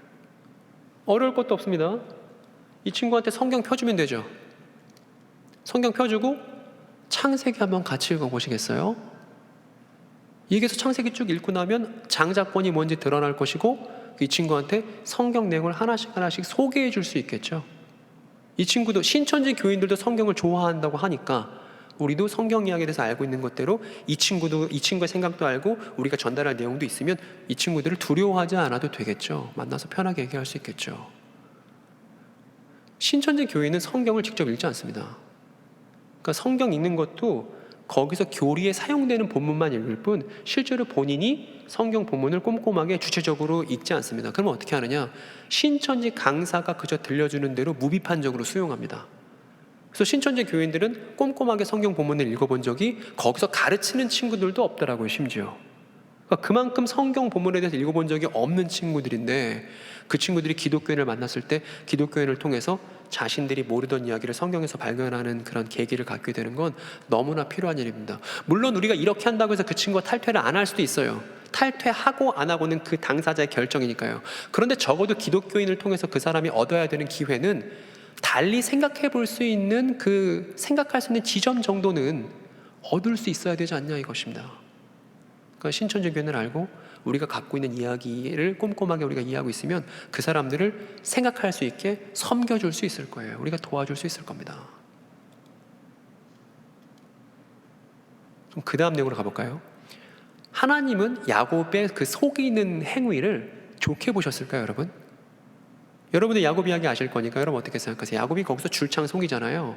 어려울 것도 없습니다. 이 친구한테 성경 펴주면 되죠. 성경 펴주고 창세기 한번 같이 읽어보시겠어요? 여기서 창세기 쭉 읽고 나면 장자권이 뭔지 드러날 것이고, 이 친구한테 성경 내용을 하나씩 소개해 줄 수 있겠죠. 이 친구도, 신천지 교인들도 성경을 좋아한다고 하니까 우리도 성경 이야기에 대해서 알고 있는 것대로 이 친구의 생각도 알고 우리가 전달할 내용도 있으면 이 친구들을 두려워하지 않아도 되겠죠. 만나서 편하게 얘기할 수 있겠죠. 신천지 교인은 성경을 직접 읽지 않습니다. 그러니까 성경 읽는 것도 거기서 교리에 사용되는 본문만 읽을 뿐 실제로 본인이 성경 본문을 꼼꼼하게 주체적으로 읽지 않습니다. 그러면 어떻게 하느냐? 신천지 강사가 그저 들려주는 대로 무비판적으로 수용합니다. 그래서 신천지 교인들은 꼼꼼하게 성경 본문을 읽어본 적이 거기서 가르치는 친구들도 없더라고요, 심지어. 그러니까 그만큼 성경 본문에 대해서 읽어본 적이 없는 친구들인데, 그 친구들이 기독교인을 만났을 때 기독교인을 통해서 자신들이 모르던 이야기를 성경에서 발견하는 그런 계기를 갖게 되는 건 너무나 필요한 일입니다. 물론 우리가 이렇게 한다고 해서 그 친구가 탈퇴를 안 할 수도 있어요. 탈퇴하고 안 하고는 그 당사자의 결정이니까요. 그런데 적어도 기독교인을 통해서 그 사람이 얻어야 되는 기회는 달리 생각해 볼 수 있는 그 생각할 수 있는 지점 정도는 얻을 수 있어야 되지 않냐 이것입니다. 그러니까 신천지교회는 알고 우리가 갖고 있는 이야기를 꼼꼼하게 우리가 이해하고 있으면 그 사람들을 생각할 수 있게 섬겨줄 수 있을 거예요. 우리가 도와줄 수 있을 겁니다. 그 다음 내용으로 가볼까요? 하나님은 야곱의 그 속이는 행위를 좋게 보셨을까요, 여러분? 여러분들 야곱 이야기 아실 거니까 여러분 어떻게 생각하세요? 야곱이 거기서 줄창 속이잖아요.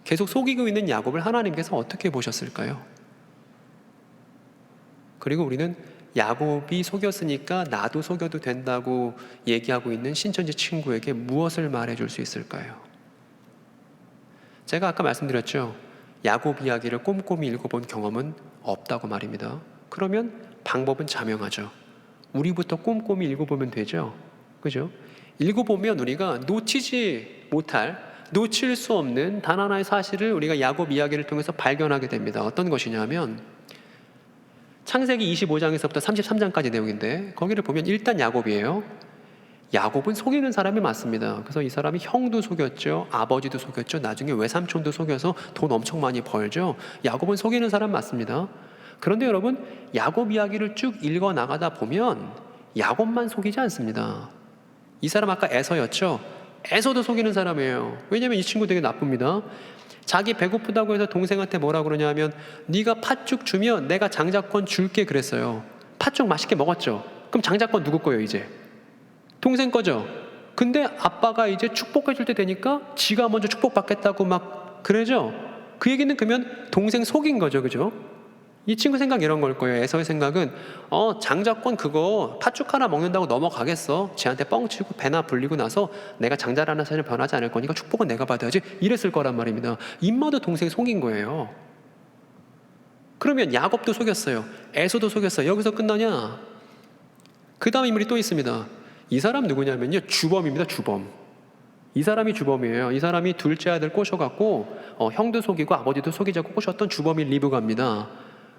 계속 속이고 있는 야곱을 하나님께서 어떻게 보셨을까요? 그리고 우리는 야곱이 속였으니까 나도 속여도 된다고 얘기하고 있는 신천지 친구에게 무엇을 말해줄 수 있을까요? 제가 아까 말씀드렸죠. 야곱 이야기를 꼼꼼히 읽어본 경험은 없다고 말입니다. 그러면 방법은 자명하죠. 우리부터 꼼꼼히 읽어보면 되죠. 그죠? 읽어보면 우리가 놓치지 못할, 놓칠 수 없는 단 하나의 사실을 우리가 야곱 이야기를 통해서 발견하게 됩니다. 어떤 것이냐면 창세기 25장에서부터 33장까지 내용인데 거기를 보면 일단 야곱이에요. 야곱은 속이는 사람이 맞습니다. 그래서 이 사람이 형도 속였죠. 아버지도 속였죠. 나중에 외삼촌도 속여서 돈 엄청 많이 벌죠. 야곱은 속이는 사람 맞습니다. 그런데 여러분 야곱 이야기를 쭉 읽어 나가다 보면 야곱만 속이지 않습니다. 이 사람 아까 에서였죠. 에서도 속이는 사람이에요. 왜냐하면 이 친구 되게 나쁩니다. 자기 배고프다고 해서 동생한테 뭐라 그러냐면 네가 팥죽 주면 내가 장자권 줄게 그랬어요. 팥죽 맛있게 먹었죠. 그럼 장자권 누구 거예요 이제? 동생 거죠. 근데 아빠가 이제 축복해 줄 때 되니까 지가 먼저 축복받겠다고 막 그러죠. 그 얘기는 그러면 동생 속인 거죠. 그죠? 이 친구 생각 이런 걸 거예요. 에서의 생각은 장자권 그거 팥죽 하나 먹는다고 넘어가겠어. 쟤한테 뻥치고 배나 불리고 나서 내가 장자라는 사실을 변하지 않을 거니까 축복은 내가 받아야지. 이랬을 거란 말입니다. 임마도 동생 속인 거예요. 그러면 야곱도 속였어요. 에서도 속였어요. 여기서 끝나냐? 그 다음 인물이 또 있습니다. 이 사람 누구냐면요. 주범입니다. 주범. 이 사람이 주범이에요. 이 사람이 둘째 아들 꼬셔갖고 형도 속이고 아버지도 속이자고 꼬셨던 주범이 리브가입니다.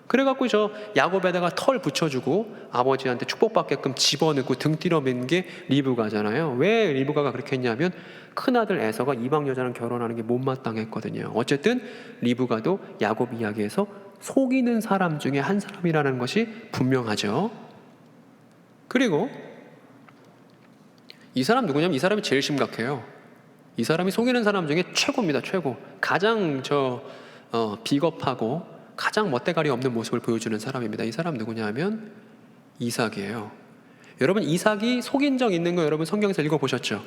그래갖고 저 야곱에다가 털 붙여주고 아버지한테 축복받게끔 집어넣고 등 뛰어맨 게 리브가잖아요. 왜 리브가가 그렇게 했냐면 큰아들 에서가 이방 여자랑 결혼하는 게 못마땅했거든요. 어쨌든 리브가도 야곱 이야기에서 속이는 사람 중에 한 사람이라는 것이 분명하죠. 그리고 이 사람 누구냐면 이 사람이 제일 심각해요. 이 사람이 속이는 사람 중에 최고입니다. 최고. 가장 비겁하고 가장 멋대가리 없는 모습을 보여주는 사람입니다. 이 사람 누구냐면 이삭이에요. 여러분 이삭이 속인 적 있는 거 여러분 성경에서 읽어보셨죠?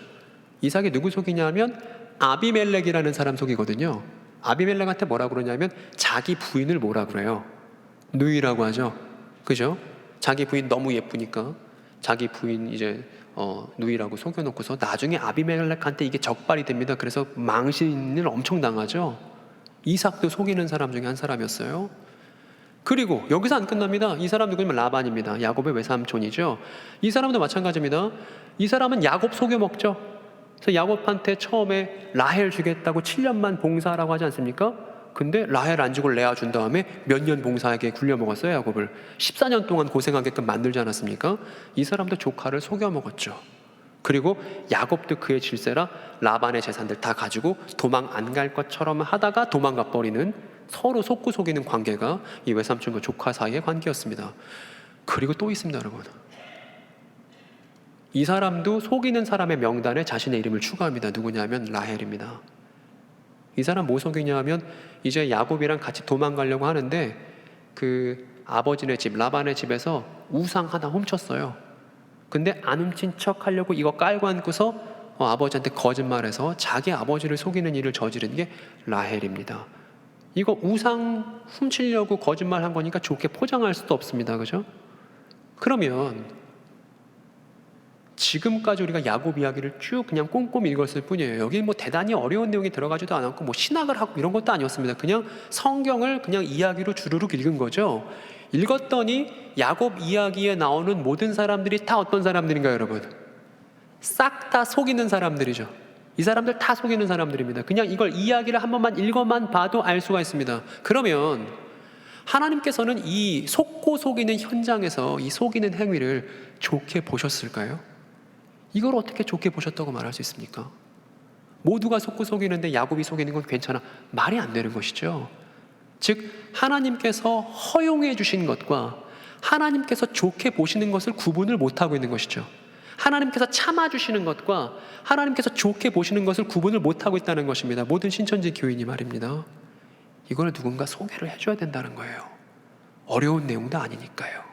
이삭이 누구 속이냐면 아비멜렉이라는 사람 속이거든요. 아비멜렉한테 뭐라 그러냐면 자기 부인을 뭐라 그래요? 누이라고 하죠. 그죠? 자기 부인 너무 예쁘니까 자기 부인 이제 누이라고 속여놓고서 나중에 아비멜렉한테 이게 적발이 됩니다. 그래서 망신을 엄청 당하죠. 이삭도 속이는 사람 중에 한 사람이었어요. 그리고 여기서 안 끝납니다. 이 사람 누구냐면 라반입니다. 야곱의 외삼촌이죠. 이 사람도 마찬가지입니다. 이 사람은 야곱 속여 먹죠. 그래서 야곱한테 처음에 라헬 주겠다고 7년만 봉사하라고 하지 않습니까? 근데 라헬 안 주고 레아 준 다음에 몇 년 봉사하게 굴려 먹었어요. 야곱을 14년 동안 고생하게끔 만들지 않았습니까? 이 사람도 조카를 속여 먹었죠. 그리고 야곱도 그의 질세라 라반의 재산들 다 가지고 도망 안 갈 것처럼 하다가 도망가 버리는 서로 속고 속이는 관계가 이 외삼촌과 조카 사이의 관계였습니다. 그리고 또 있습니다, 여러분. 이 사람도 속이는 사람의 명단에 자신의 이름을 추가합니다. 누구냐면 라헬입니다. 이 사람 뭐 속이냐면 이제 야곱이랑 같이 도망가려고 하는데 그 아버지네 집 라반의 집에서 우상 하나 훔쳤어요. 근데 안 훔친 척 하려고 이거 깔고 앉고서 아버지한테 거짓말해서 자기 아버지를 속이는 일을 저지른 게 라헬입니다. 이거 우상 훔치려고 거짓말한 거니까 좋게 포장할 수도 없습니다. 그죠? 그러면 지금까지 우리가 야곱 이야기를 쭉 그냥 꼼꼼히 읽었을 뿐이에요. 여기 뭐 대단히 어려운 내용이 들어가지도 않았고 뭐 신학을 하고 이런 것도 아니었습니다. 그냥 성경을 그냥 이야기로 주르륵 읽은 거죠. 읽었더니 야곱 이야기에 나오는 모든 사람들이 다 어떤 사람들인가요, 여러분? 싹 다 속이는 사람들이죠. 이 사람들 다 속이는 사람들입니다. 그냥 이걸 이야기를 한 번만 읽어만 봐도 알 수가 있습니다. 그러면 하나님께서는 이 속고 속이는 현장에서 이 속이는 행위를 좋게 보셨을까요? 이걸 어떻게 좋게 보셨다고 말할 수 있습니까? 모두가 속고 속이는데 야곱이 속이는 건 괜찮아. 말이 안 되는 것이죠. 즉 하나님께서 허용해 주신 것과 하나님께서 좋게 보시는 것을 구분을 못하고 있는 것이죠. 하나님께서 참아주시는 것과 하나님께서 좋게 보시는 것을 구분을 못하고 있다는 것입니다. 모든 신천지 교인이 말입니다. 이걸 누군가 소개를 해줘야 된다는 거예요. 어려운 내용도 아니니까요.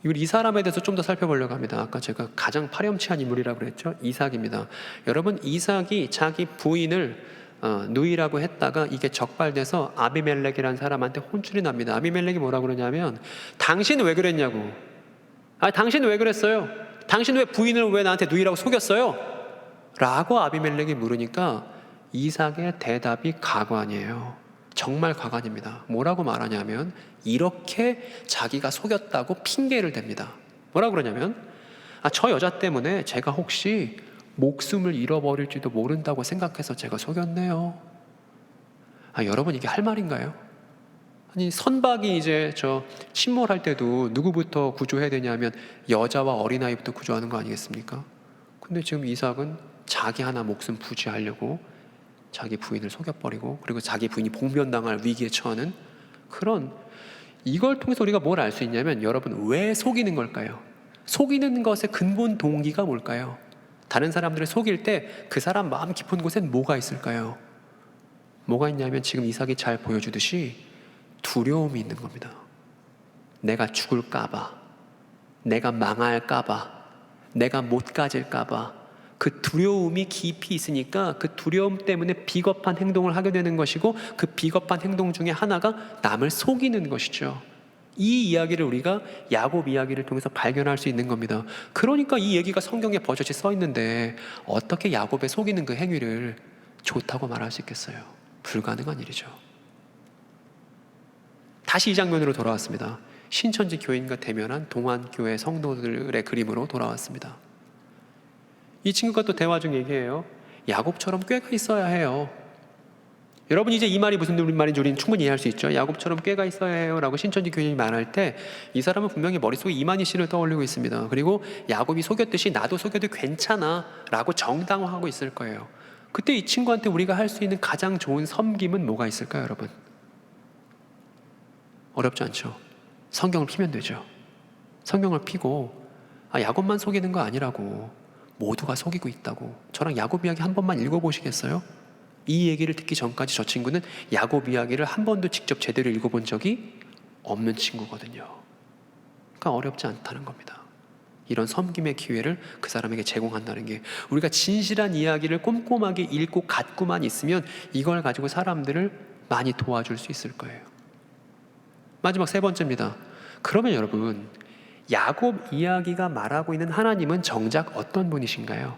이 사람에 대해서 좀 더 살펴보려고 합니다. 아까 제가 가장 파렴치한 인물이라고 그랬죠. 이삭입니다. 여러분, 이삭이 자기 부인을 누이라고 했다가 이게 적발돼서 아비멜렉이라는 사람한테 혼쭐이 납니다. 아비멜렉이 뭐라고 그러냐면 당신 왜 그랬냐고. 당신 왜 그랬어요? 당신 왜 부인을 왜 나한테 누이라고 속였어요? 라고 아비멜렉이 물으니까 이삭의 대답이 가관이에요. 정말 가관입니다. 뭐라고 말하냐면 이렇게 자기가 속였다고 핑계를 댑니다. 뭐라고 그러냐면 저 여자 때문에 제가 혹시 목숨을 잃어버릴지도 모른다고 생각해서 제가 속였네요. 여러분, 이게 할 말인가요? 아니, 선박이 이제 침몰할 때도 누구부터 구조해야 되냐면 여자와 어린아이부터 구조하는 거 아니겠습니까? 근데 지금 이삭은 자기 하나 목숨 부지하려고 자기 부인을 속여버리고, 그리고 자기 부인이 봉변당할 위기에 처하는 그런, 이걸 통해서 우리가 뭘 알 수 있냐면, 여러분, 왜 속이는 걸까요? 속이는 것의 근본 동기가 뭘까요? 다른 사람들을 속일 때 그 사람 마음 깊은 곳엔 뭐가 있을까요? 뭐가 있냐면 지금 이삭이 잘 보여주듯이 두려움이 있는 겁니다. 내가 죽을까봐, 내가 망할까봐, 내가 못 가질까봐, 그 두려움이 깊이 있으니까 그 두려움 때문에 비겁한 행동을 하게 되는 것이고, 그 비겁한 행동 중에 하나가 남을 속이는 것이죠. 이 이야기를 우리가 야곱 이야기를 통해서 발견할 수 있는 겁니다. 그러니까 이 얘기가 성경에 버젓이 써 있는데 어떻게 야곱의 속이는 그 행위를 좋다고 말할 수 있겠어요? 불가능한 일이죠. 다시 이 장면으로 돌아왔습니다. 신천지 교인과 대면한 동안교회 성도들의 그림으로 돌아왔습니다. 이 친구가 또 대화 중 얘기해요. 야곱처럼 꾀가 있어야 해요. 여러분, 이제 이 말이 무슨 말인지 우리는 충분히 이해할 수 있죠. 야곱처럼 꾀가 있어야 해요 라고 신천지 교인이 말할 때 이 사람은 분명히 머릿속에 이만희 씨를 떠올리고 있습니다. 그리고 야곱이 속였듯이 나도 속여도 괜찮아 라고 정당화하고 있을 거예요. 그때 이 친구한테 우리가 할 수 있는 가장 좋은 섬김은 뭐가 있을까요, 여러분? 어렵지 않죠. 성경을 피면 되죠. 성경을 피고 야곱만 속이는 거 아니라고, 모두가 속이고 있다고. 저랑 야곱 이야기 한 번만 읽어보시겠어요? 이 얘기를 듣기 전까지 저 친구는 야곱 이야기를 한 번도 직접 제대로 읽어본 적이 없는 친구거든요. 그러니까 어렵지 않다는 겁니다. 이런 섬김의 기회를 그 사람에게 제공한다는 게, 우리가 진실한 이야기를 꼼꼼하게 읽고 갖고만 있으면 이걸 가지고 사람들을 많이 도와줄 수 있을 거예요. 마지막 세 번째입니다. 그러면 여러분, 야곱 이야기가 말하고 있는 하나님은 정작 어떤 분이신가요?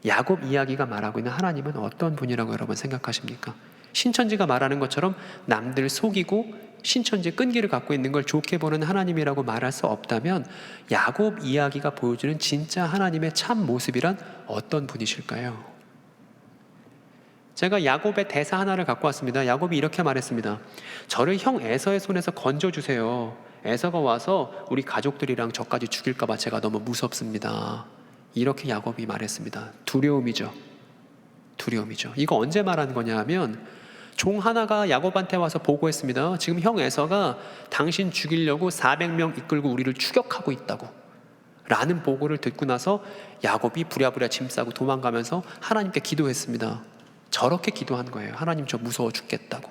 야곱 이야기가 말하고 있는 하나님은 어떤 분이라고 여러분 생각하십니까? 신천지가 말하는 것처럼 남들 속이고 신천지의 끈기를 갖고 있는 걸 좋게 보는 하나님이라고 말할 수 없다면 야곱 이야기가 보여주는 진짜 하나님의 참 모습이란 어떤 분이실까요? 제가 야곱의 대사 하나를 갖고 왔습니다. 야곱이 이렇게 말했습니다. 저를 형 에서의 손에서 건져주세요. 에서가 와서 우리 가족들이랑 저까지 죽일까 봐 제가 너무 무섭습니다. 이렇게 야곱이 말했습니다. 두려움이죠. 두려움이죠. 이거 언제 말하는 거냐 하면 종 하나가 야곱한테 와서 보고했습니다. 지금 형 에서가 당신 죽이려고 400명 이끌고 우리를 추격하고 있다고 라는 보고를 듣고 나서 야곱이 부랴부랴 짐 싸고 도망가면서 하나님께 기도했습니다. 저렇게 기도한 거예요. 하나님, 저 무서워 죽겠다고.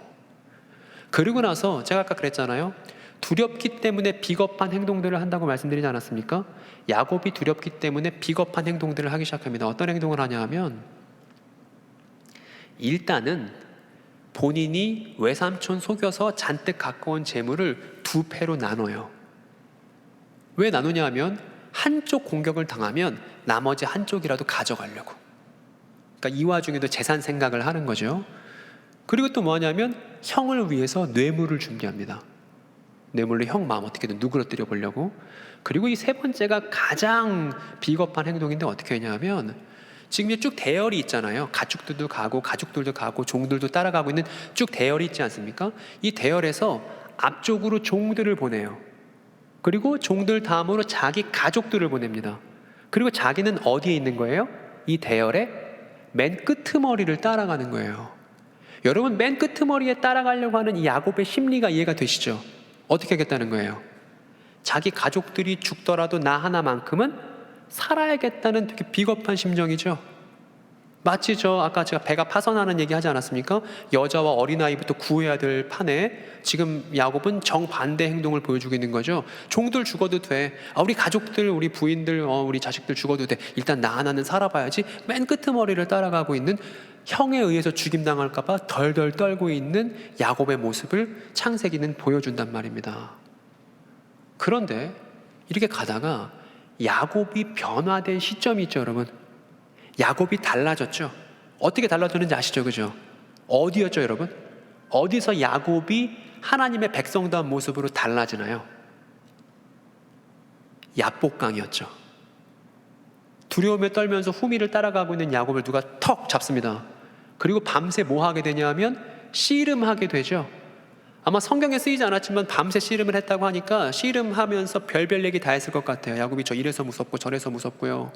그리고 나서 제가 아까 그랬잖아요. 두렵기 때문에 비겁한 행동들을 한다고 말씀드리지 않았습니까? 야곱이 두렵기 때문에 비겁한 행동들을 하기 시작합니다. 어떤 행동을 하냐 하면 일단은 본인이 외삼촌 속여서 잔뜩 갖고 온 재물을 두 패로 나눠요. 왜 나누냐 하면 한쪽 공격을 당하면 나머지 한쪽이라도 가져가려고. 그러니까 이 와중에도 재산 생각을 하는 거죠. 그리고 또 뭐냐면 형을 위해서 뇌물을 준비합니다. 뇌물로 형 마음 어떻게든 누그러뜨려 보려고. 그리고 이 세 번째가 가장 비겁한 행동인데 어떻게 했냐면, 지금 이제 쭉 대열이 있잖아요. 가축들도 가고 가족들도 가고 종들도 따라가고 있는 쭉 대열이 있지 않습니까? 이 대열에서 앞쪽으로 종들을 보내요. 그리고 종들 다음으로 자기 가족들을 보냅니다. 그리고 자기는 어디에 있는 거예요? 이 대열의 맨 끄트머리를 따라가는 거예요. 여러분, 맨 끄트머리에 따라가려고 하는 이 야곱의 심리가 이해가 되시죠? 어떻게 하겠다는 거예요? 자기 가족들이 죽더라도 나 하나만큼은 살아야겠다는 되게 비겁한 심정이죠. 마치 아까 제가 배가 파선하는 얘기 하지 않았습니까? 여자와 어린아이부터 구해야 될 판에 지금 야곱은 정반대 행동을 보여주고 있는 거죠. 종들 죽어도 돼. 우리 가족들, 우리 부인들, 우리 자식들 죽어도 돼. 일단 나 하나는 살아봐야지. 맨 끄트머리를 따라가고 있는, 형에 의해서 죽임당할까 봐 덜덜 떨고 있는 야곱의 모습을 창세기는 보여준단 말입니다. 그런데 이렇게 가다가 야곱이 변화된 시점이 있죠, 여러분. 야곱이 달라졌죠. 어떻게 달라졌는지 아시죠, 그죠? 어디였죠, 여러분? 어디서 야곱이 하나님의 백성다운 모습으로 달라지나요? 야복강이었죠. 두려움에 떨면서 후미를 따라가고 있는 야곱을 누가 턱 잡습니다. 그리고 밤새 뭐 하게 되냐면 씨름하게 되죠. 아마 성경에 쓰이지 않았지만 밤새 씨름을 했다고 하니까 씨름하면서 별별 얘기 다 했을 것 같아요. 야곱이 저 이래서 무섭고 저래서 무섭고요.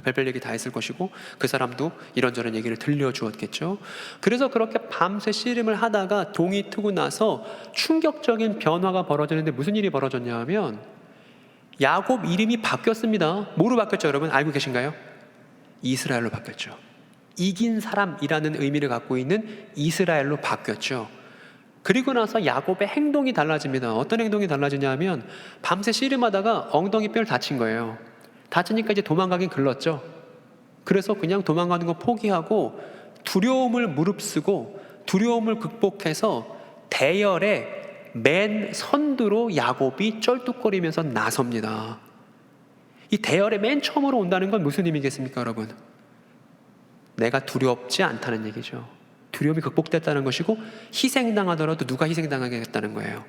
별별 얘기 다 했을 것이고, 그 사람도 이런저런 얘기를 들려주었겠죠. 그래서 그렇게 밤새 씨름을 하다가 동이 트고 나서 충격적인 변화가 벌어지는데 무슨 일이 벌어졌냐 하면 야곱 이름이 바뀌었습니다. 뭐로 바뀌었죠, 여러분? 알고 계신가요? 이스라엘로 바뀌었죠. 이긴 사람이라는 의미를 갖고 있는 이스라엘로 바뀌었죠. 그리고 나서 야곱의 행동이 달라집니다. 어떤 행동이 달라지냐 하면 밤새 씨름하다가 엉덩이 뼈를 다친 거예요. 다치니까 이제 도망가긴 글렀죠. 그래서 그냥 도망가는 거 포기하고 두려움을 무릅쓰고 두려움을 극복해서 대열의 맨 선두로 야곱이 쩔뚝거리면서 나섭니다. 이 대열의 맨 처음으로 온다는 건 무슨 의미겠습니까, 여러분? 내가 두렵지 않다는 얘기죠. 두려움이 극복됐다는 것이고, 희생당하더라도 누가 희생당하겠다는 거예요?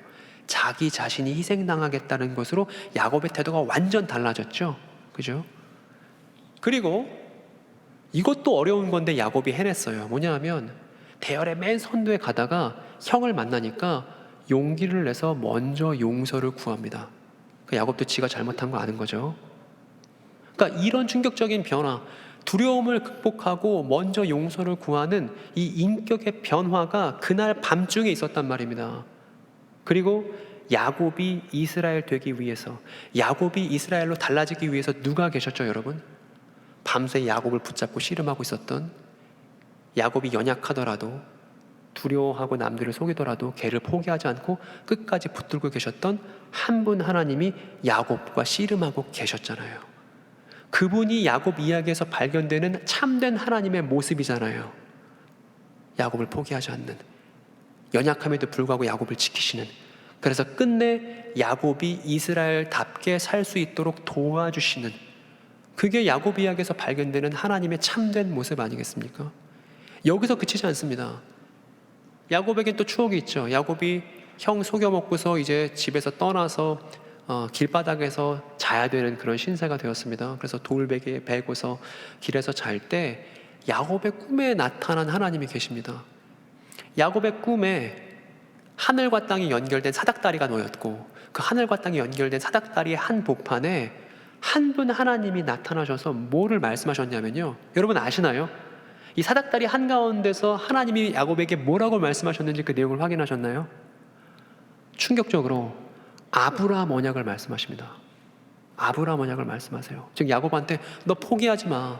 자기 자신이 희생당하겠다는 것으로 야곱의 태도가 완전 달라졌죠. 그죠? 그리고 이것도 어려운 건데 야곱이 해냈어요. 뭐냐 하면 대열의 맨 선두에 가다가 형을 만나니까 용기를 내서 먼저 용서를 구합니다. 그 야곱도 지가 잘못한 거 아는 거죠. 그러니까 이런 충격적인 변화, 두려움을 극복하고 먼저 용서를 구하는 이 인격의 변화가 그날 밤중에 있었단 말입니다. 그리고 야곱이 이스라엘 되기 위해서, 야곱이 이스라엘로 달라지기 위해서 누가 계셨죠, 여러분? 밤새 야곱을 붙잡고 씨름하고 있었던, 야곱이 연약하더라도 두려워하고 남들을 속이더라도 걔를 포기하지 않고 끝까지 붙들고 계셨던 한 분 하나님이 야곱과 씨름하고 계셨잖아요. 그분이 야곱 이야기에서 발견되는 참된 하나님의 모습이잖아요. 야곱을 포기하지 않는, 연약함에도 불구하고 야곱을 지키시는, 그래서 끝내 야곱이 이스라엘답게 살 수 있도록 도와주시는, 그게 야곱 이야기에서 발견되는 하나님의 참된 모습 아니겠습니까? 여기서 그치지 않습니다. 야곱에겐 또 추억이 있죠. 야곱이 형 속여먹고서 이제 집에서 떠나서 길바닥에서 자야 되는 그런 신세가 되었습니다. 그래서 돌베개에 베고서 길에서 잘 때 야곱의 꿈에 나타난 하나님이 계십니다. 야곱의 꿈에 하늘과 땅이 연결된 사닥다리가 놓였고, 그 하늘과 땅이 연결된 사닥다리의 한 복판에 한 분 하나님이 나타나셔서 뭐를 말씀하셨냐면요, 여러분 아시나요? 이 사닥다리 한가운데서 하나님이 야곱에게 뭐라고 말씀하셨는지 그 내용을 확인하셨나요? 충격적으로 아브라함 언약을 말씀하십니다. 아브라함 언약을 말씀하세요. 즉 야곱한테 너 포기하지 마,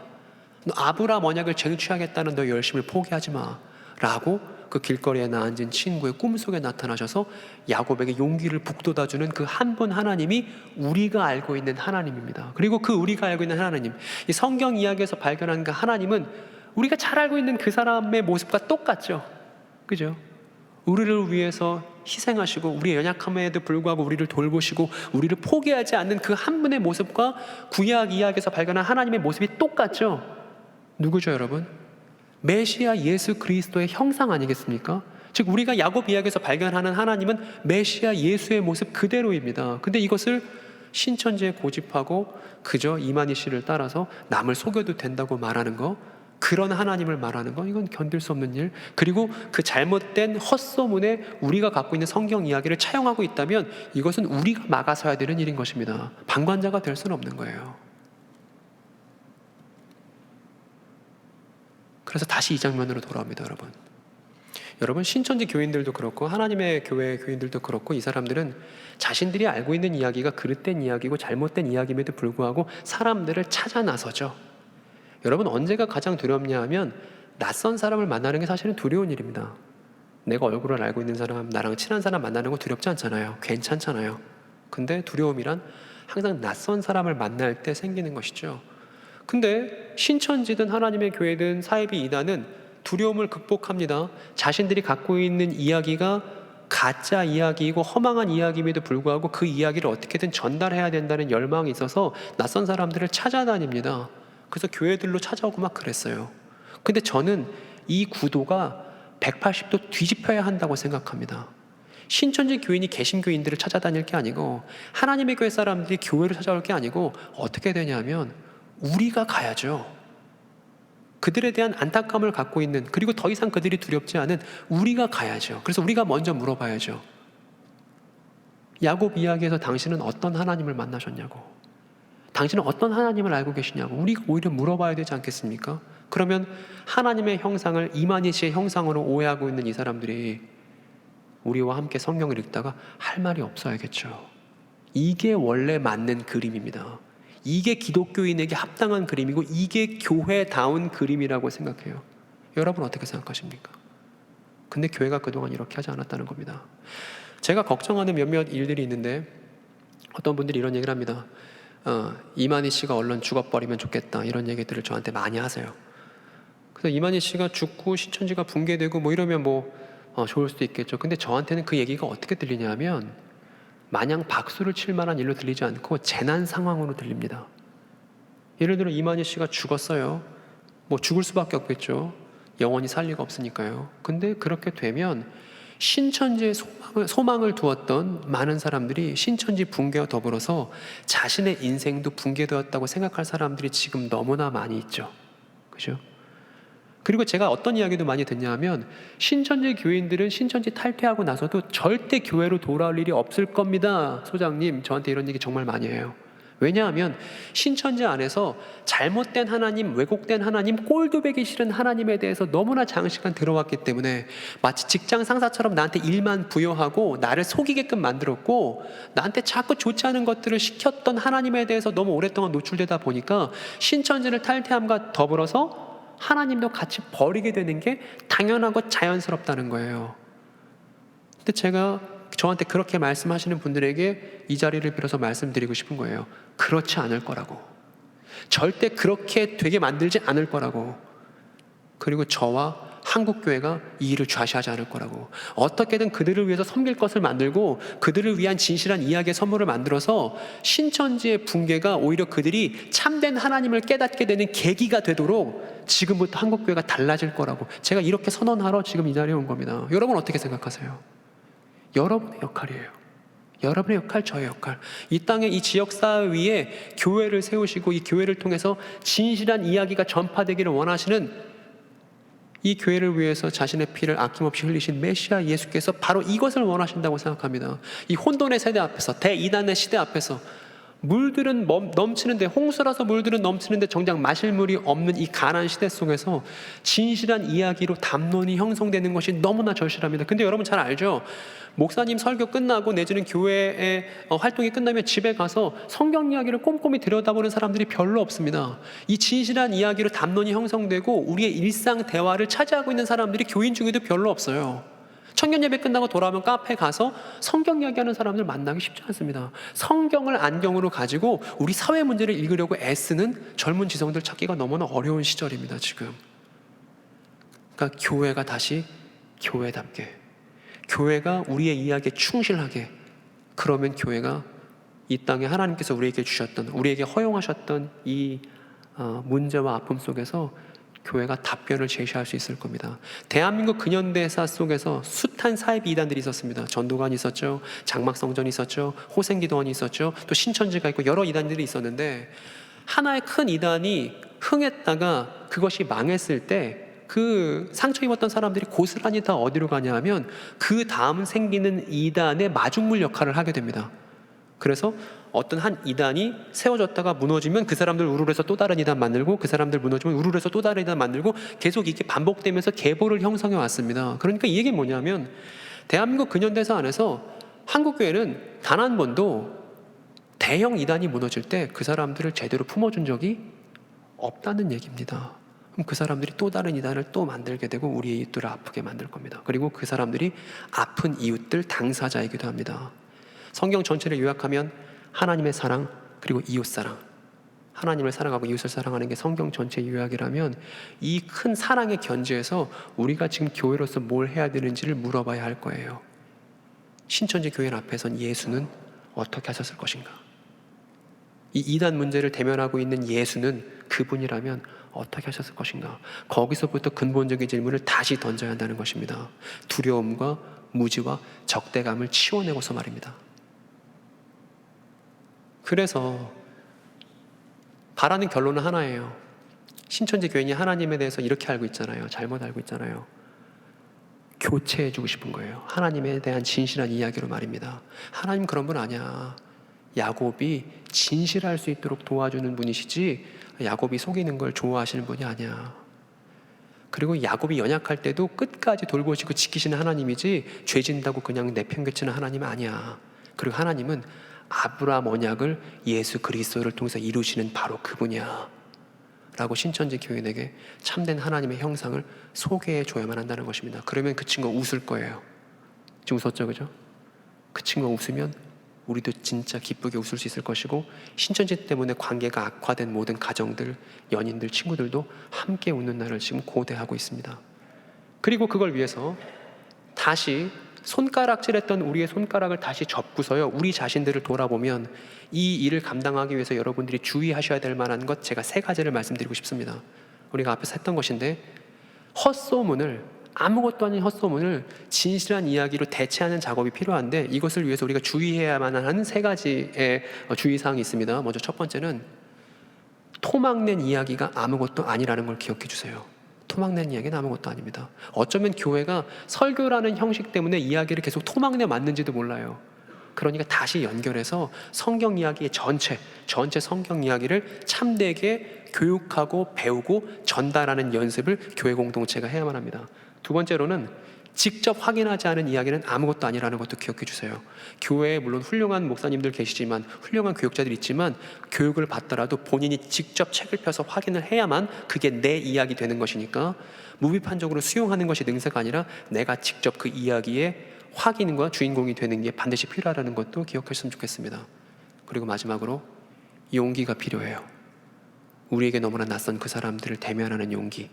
너 아브라함 언약을 쟁취하겠다는 너 열심을 포기하지 마 라고 그 길거리에 앉은 친구의 꿈속에 나타나셔서 야곱에게 용기를 북돋아주는 그 한 분 하나님이 우리가 알고 있는 하나님입니다. 그리고 그 우리가 알고 있는 하나님, 이 성경 이야기에서 발견한 그 하나님은 우리가 잘 알고 있는 그 사람의 모습과 똑같죠. 그죠? 우리를 위해서 희생하시고 우리의 연약함에도 불구하고 우리를 돌보시고 우리를 포기하지 않는 그 한 분의 모습과 구약 이야기에서 발견한 하나님의 모습이 똑같죠. 누구죠, 여러분? 메시아 예수 그리스도의 형상 아니겠습니까? 즉 우리가 야곱 이야기에서 발견하는 하나님은 메시아 예수의 모습 그대로입니다. 근데 이것을 신천지에 고집하고 그저 이만희 씨를 따라서 남을 속여도 된다고 말하는 거, 그런 하나님을 말하는 거, 이건 견딜 수 없는 일. 그리고 그 잘못된 헛소문에 우리가 갖고 있는 성경 이야기를 차용하고 있다면 이것은 우리가 막아서야 되는 일인 것입니다. 방관자가 될 수는 없는 거예요. 그래서 다시 이 장면으로 돌아옵니다, 여러분. 여러분, 신천지 교인들도 그렇고 하나님의 교회 교인들도 그렇고 이 사람들은 자신들이 알고 있는 이야기가 그릇된 이야기고 잘못된 이야기임에도 불구하고 사람들을 찾아 나서죠. 여러분, 언제가 가장 두렵냐 하면 낯선 사람을 만나는 게 사실은 두려운 일입니다. 내가 얼굴을 알고 있는 사람, 나랑 친한 사람 만나는 거 두렵지 않잖아요. 괜찮잖아요. 근데 두려움이란 항상 낯선 사람을 만날 때 생기는 것이죠. 근데 신천지든 하나님의 교회든 사이비 이단은 두려움을 극복합니다. 자신들이 갖고 있는 이야기가 가짜 이야기이고 허망한 이야기임에도 불구하고 그 이야기를 어떻게든 전달해야 된다는 열망이 있어서 낯선 사람들을 찾아다닙니다. 그래서 교회들로 찾아오고 막 그랬어요. 근데 저는 이 구도가 180도 뒤집혀야 한다고 생각합니다. 신천지 교인이 개신교인들을 찾아다닐 게 아니고 하나님의 교회 사람들이 교회를 찾아올 게 아니고 어떻게 되냐면 우리가 가야죠. 그들에 대한 안타까움을 갖고 있는, 그리고 더 이상 그들이 두렵지 않은 우리가 가야죠. 그래서 우리가 먼저 물어봐야죠. 야곱 이야기에서 당신은 어떤 하나님을 만나셨냐고, 당신은 어떤 하나님을 알고 계시냐고 우리가 오히려 물어봐야 되지 않겠습니까? 그러면 하나님의 형상을 이만희 씨의 형상으로 오해하고 있는 이 사람들이 우리와 함께 성경을 읽다가 할 말이 없어야겠죠. 이게 원래 맞는 그림입니다. 이게 기독교인에게 합당한 그림이고 이게 교회다운 그림이라고 생각해요. 여러분 어떻게 생각하십니까? 근데 교회가 그동안 이렇게 하지 않았다는 겁니다. 제가 걱정하는 몇몇 일들이 있는데 어떤 분들이 이런 얘기를 합니다. 이만희 씨가 얼른 죽어버리면 좋겠다, 이런 얘기들을 저한테 많이 하세요. 그래서 이만희 씨가 죽고 신천지가 붕괴되고 뭐 이러면 좋을 수도 있겠죠. 근데 저한테는 그 얘기가 어떻게 들리냐 하면 마냥 박수를 칠 만한 일로 들리지 않고 재난 상황으로 들립니다. 예를 들어 이만희 씨가 죽었어요. 죽을 수밖에 없겠죠. 영원히 살 리가 없으니까요. 근데 그렇게 되면 신천지에 소망을 두었던 많은 사람들이 신천지 붕괴와 더불어서 자신의 인생도 붕괴되었다고 생각할 사람들이 지금 너무나 많이 있죠. 그죠? 그리고 제가 어떤 이야기도 많이 듣냐 하면 신천지 교인들은 신천지 탈퇴하고 나서도 절대 교회로 돌아올 일이 없을 겁니다. 소장님, 저한테 이런 얘기 정말 많이 해요. 왜냐하면 신천지 안에서 잘못된 하나님, 왜곡된 하나님, 꼴도 보기 싫은 하나님에 대해서 너무나 장시간 들어왔기 때문에 마치 직장 상사처럼 나한테 일만 부여하고 나를 속이게끔 만들었고 나한테 자꾸 좋지 않은 것들을 시켰던 하나님에 대해서 너무 오랫동안 노출되다 보니까 신천지를 탈퇴함과 더불어서 하나님도 같이 버리게 되는 게 당연하고 자연스럽다는 거예요. 근데 제가 저한테 그렇게 말씀하시는 분들에게 이 자리를 빌어서 말씀드리고 싶은 거예요. 그렇지 않을 거라고. 절대 그렇게 되게 만들지 않을 거라고. 그리고 저와 한국교회가 이 일을 좌시하지 않을 거라고. 어떻게든 그들을 위해서 섬길 것을 만들고 그들을 위한 진실한 이야기의 선물을 만들어서 신천지의 붕괴가 오히려 그들이 참된 하나님을 깨닫게 되는 계기가 되도록 지금부터 한국교회가 달라질 거라고. 제가 이렇게 선언하러 지금 이 자리에 온 겁니다. 여러분 어떻게 생각하세요? 여러분의 역할이에요. 여러분의 역할, 저의 역할. 이 땅에 이 지역사회 위에 교회를 세우시고 이 교회를 통해서 진실한 이야기가 전파되기를 원하시는 이 교회를 위해서 자신의 피를 아낌없이 흘리신 메시아 예수께서 바로 이것을 원하신다고 생각합니다. 이 혼돈의 세대 앞에서, 대이단의 시대 앞에서 물들은 넘치는데, 홍수라서 물들은 넘치는데 정작 마실 물이 없는 이 가난 시대 속에서 진실한 이야기로 담론이 형성되는 것이 너무나 절실합니다. 근데 여러분 잘 알죠? 목사님 설교 끝나고 내지는 교회의 활동이 끝나면 집에 가서 성경 이야기를 꼼꼼히 들여다보는 사람들이 별로 없습니다. 이 진실한 이야기로 담론이 형성되고 우리의 일상 대화를 차지하고 있는 사람들이 교인 중에도 별로 없어요. 청년 예배 끝나고 돌아오면 카페 가서 성경 이야기하는 사람들 만나기 쉽지 않습니다. 성경을 안경으로 가지고 우리 사회 문제를 읽으려고 애쓰는 젊은 지성들 찾기가 너무나 어려운 시절입니다, 지금. 그러니까 교회가 다시 교회답게, 교회가 우리의 이야기에 충실하게, 그러면 교회가 이 땅에 하나님께서 우리에게 주셨던, 우리에게 허용하셨던 이 문제와 아픔 속에서 교회가 답변을 제시할 수 있을 겁니다. 대한민국 근현대사 속에서 숱한 사이비 이단들이 있었습니다. 전도관이 있었죠, 장막성전이 있었죠, 호생기도원이 있었죠, 또 신천지가 있고 여러 이단들이 있었는데, 하나의 큰 이단이 흥했다가 그것이 망했을 때 그 상처 입었던 사람들이 고스란히 다 어디로 가냐 하면 그 다음 생기는 이단의 마중물 역할을 하게 됩니다. 그래서 어떤 한 이단이 세워졌다가 무너지면 그 사람들 우르르해서 또 다른 이단 만들고, 그 사람들 무너지면 우르르해서 또 다른 이단 만들고, 계속 이게 반복되면서 계보를 형성해 왔습니다. 그러니까 이 얘기는 뭐냐면, 대한민국 근현대사 안에서 한국교회는 단 한 번도 대형 이단이 무너질 때 그 사람들을 제대로 품어준 적이 없다는 얘기입니다. 그럼 그 사람들이 또 다른 이단을 또 만들게 되고 우리의 이웃들을 아프게 만들 겁니다. 그리고 그 사람들이 아픈 이웃들 당사자이기도 합니다. 성경 전체를 요약하면 하나님의 사랑, 그리고 이웃 사랑, 하나님을 사랑하고 이웃을 사랑하는 게 성경 전체 요약이라면, 이 큰 사랑의 견지에서 우리가 지금 교회로서 뭘 해야 되는지를 물어봐야 할 거예요. 신천지 교회 앞에선 예수는 어떻게 하셨을 것인가? 이 이단 문제를 대면하고 있는 예수는 그분이라면 어떻게 하셨을 것인가? 거기서부터 근본적인 질문을 다시 던져야 한다는 것입니다. 두려움과 무지와 적대감을 치워내고서 말입니다. 그래서 바라는 결론은 하나예요. 신천지 교인이 하나님에 대해서 이렇게 알고 있잖아요. 잘못 알고 있잖아요. 교체해주고 싶은 거예요. 하나님에 대한 진실한 이야기로 말입니다. 하나님 그런 분 아니야. 야곱이 진실할 수 있도록 도와주는 분이시지, 야곱이 속이는 걸 좋아하시는 분이 아니야. 그리고 야곱이 연약할 때도 끝까지 돌보시고 지키시는 하나님이지, 죄 진다고 그냥 내팽개치는 하나님 아니야. 그리고 하나님은 아브라함 언약을 예수 그리스도를 통해서 이루시는 바로 그분이야 라고 신천지 교인에게 참된 하나님의 형상을 소개해 줘야만 한다는 것입니다. 그러면 그 친구가 웃을 거예요. 지금 웃었죠, 그죠? 그 친구가 웃으면 우리도 진짜 기쁘게 웃을 수 있을 것이고, 신천지 때문에 관계가 악화된 모든 가정들, 연인들, 친구들도 함께 웃는 날을 지금 고대하고 있습니다. 그리고 그걸 위해서 다시 손가락질했던 우리의 손가락을 다시 접고서요, 우리 자신들을 돌아보면 이 일을 감당하기 위해서 여러분들이 주의하셔야 될 만한 것, 제가 3가지를 말씀드리고 싶습니다. 우리가 앞에서 했던 것인데, 헛소문을, 아무것도 아닌 헛소문을 진실한 이야기로 대체하는 작업이 필요한데, 이것을 위해서 우리가 주의해야만 하는 3가지의 주의사항이 있습니다. 먼저 첫 번째는 토막낸 이야기가 아무것도 아니라는 걸 기억해 주세요. 토막낸 이야기는 아무것도 아닙니다. 어쩌면 교회가 설교라는 형식 때문에 이야기를 계속 토막내 맞는지도 몰라요. 그러니까 다시 연결해서 성경 이야기의 전체 성경 이야기를 참되게 교육하고 배우고 전달하는 연습을 교회 공동체가 해야만 합니다. 두 번째로는 직접 확인하지 않은 이야기는 아무것도 아니라는 것도 기억해 주세요. 교회에 물론 훌륭한 목사님들 계시지만, 훌륭한 교육자들이 있지만, 교육을 받더라도 본인이 직접 책을 펴서 확인을 해야만 그게 내 이야기 되는 것이니까, 무비판적으로 수용하는 것이 능사가 아니라 내가 직접 그 이야기의 확인과 주인공이 되는 게 반드시 필요하다는 것도 기억하셨으면 좋겠습니다. 그리고 마지막으로 용기가 필요해요. 우리에게 너무나 낯선 그 사람들을 대면하는 용기,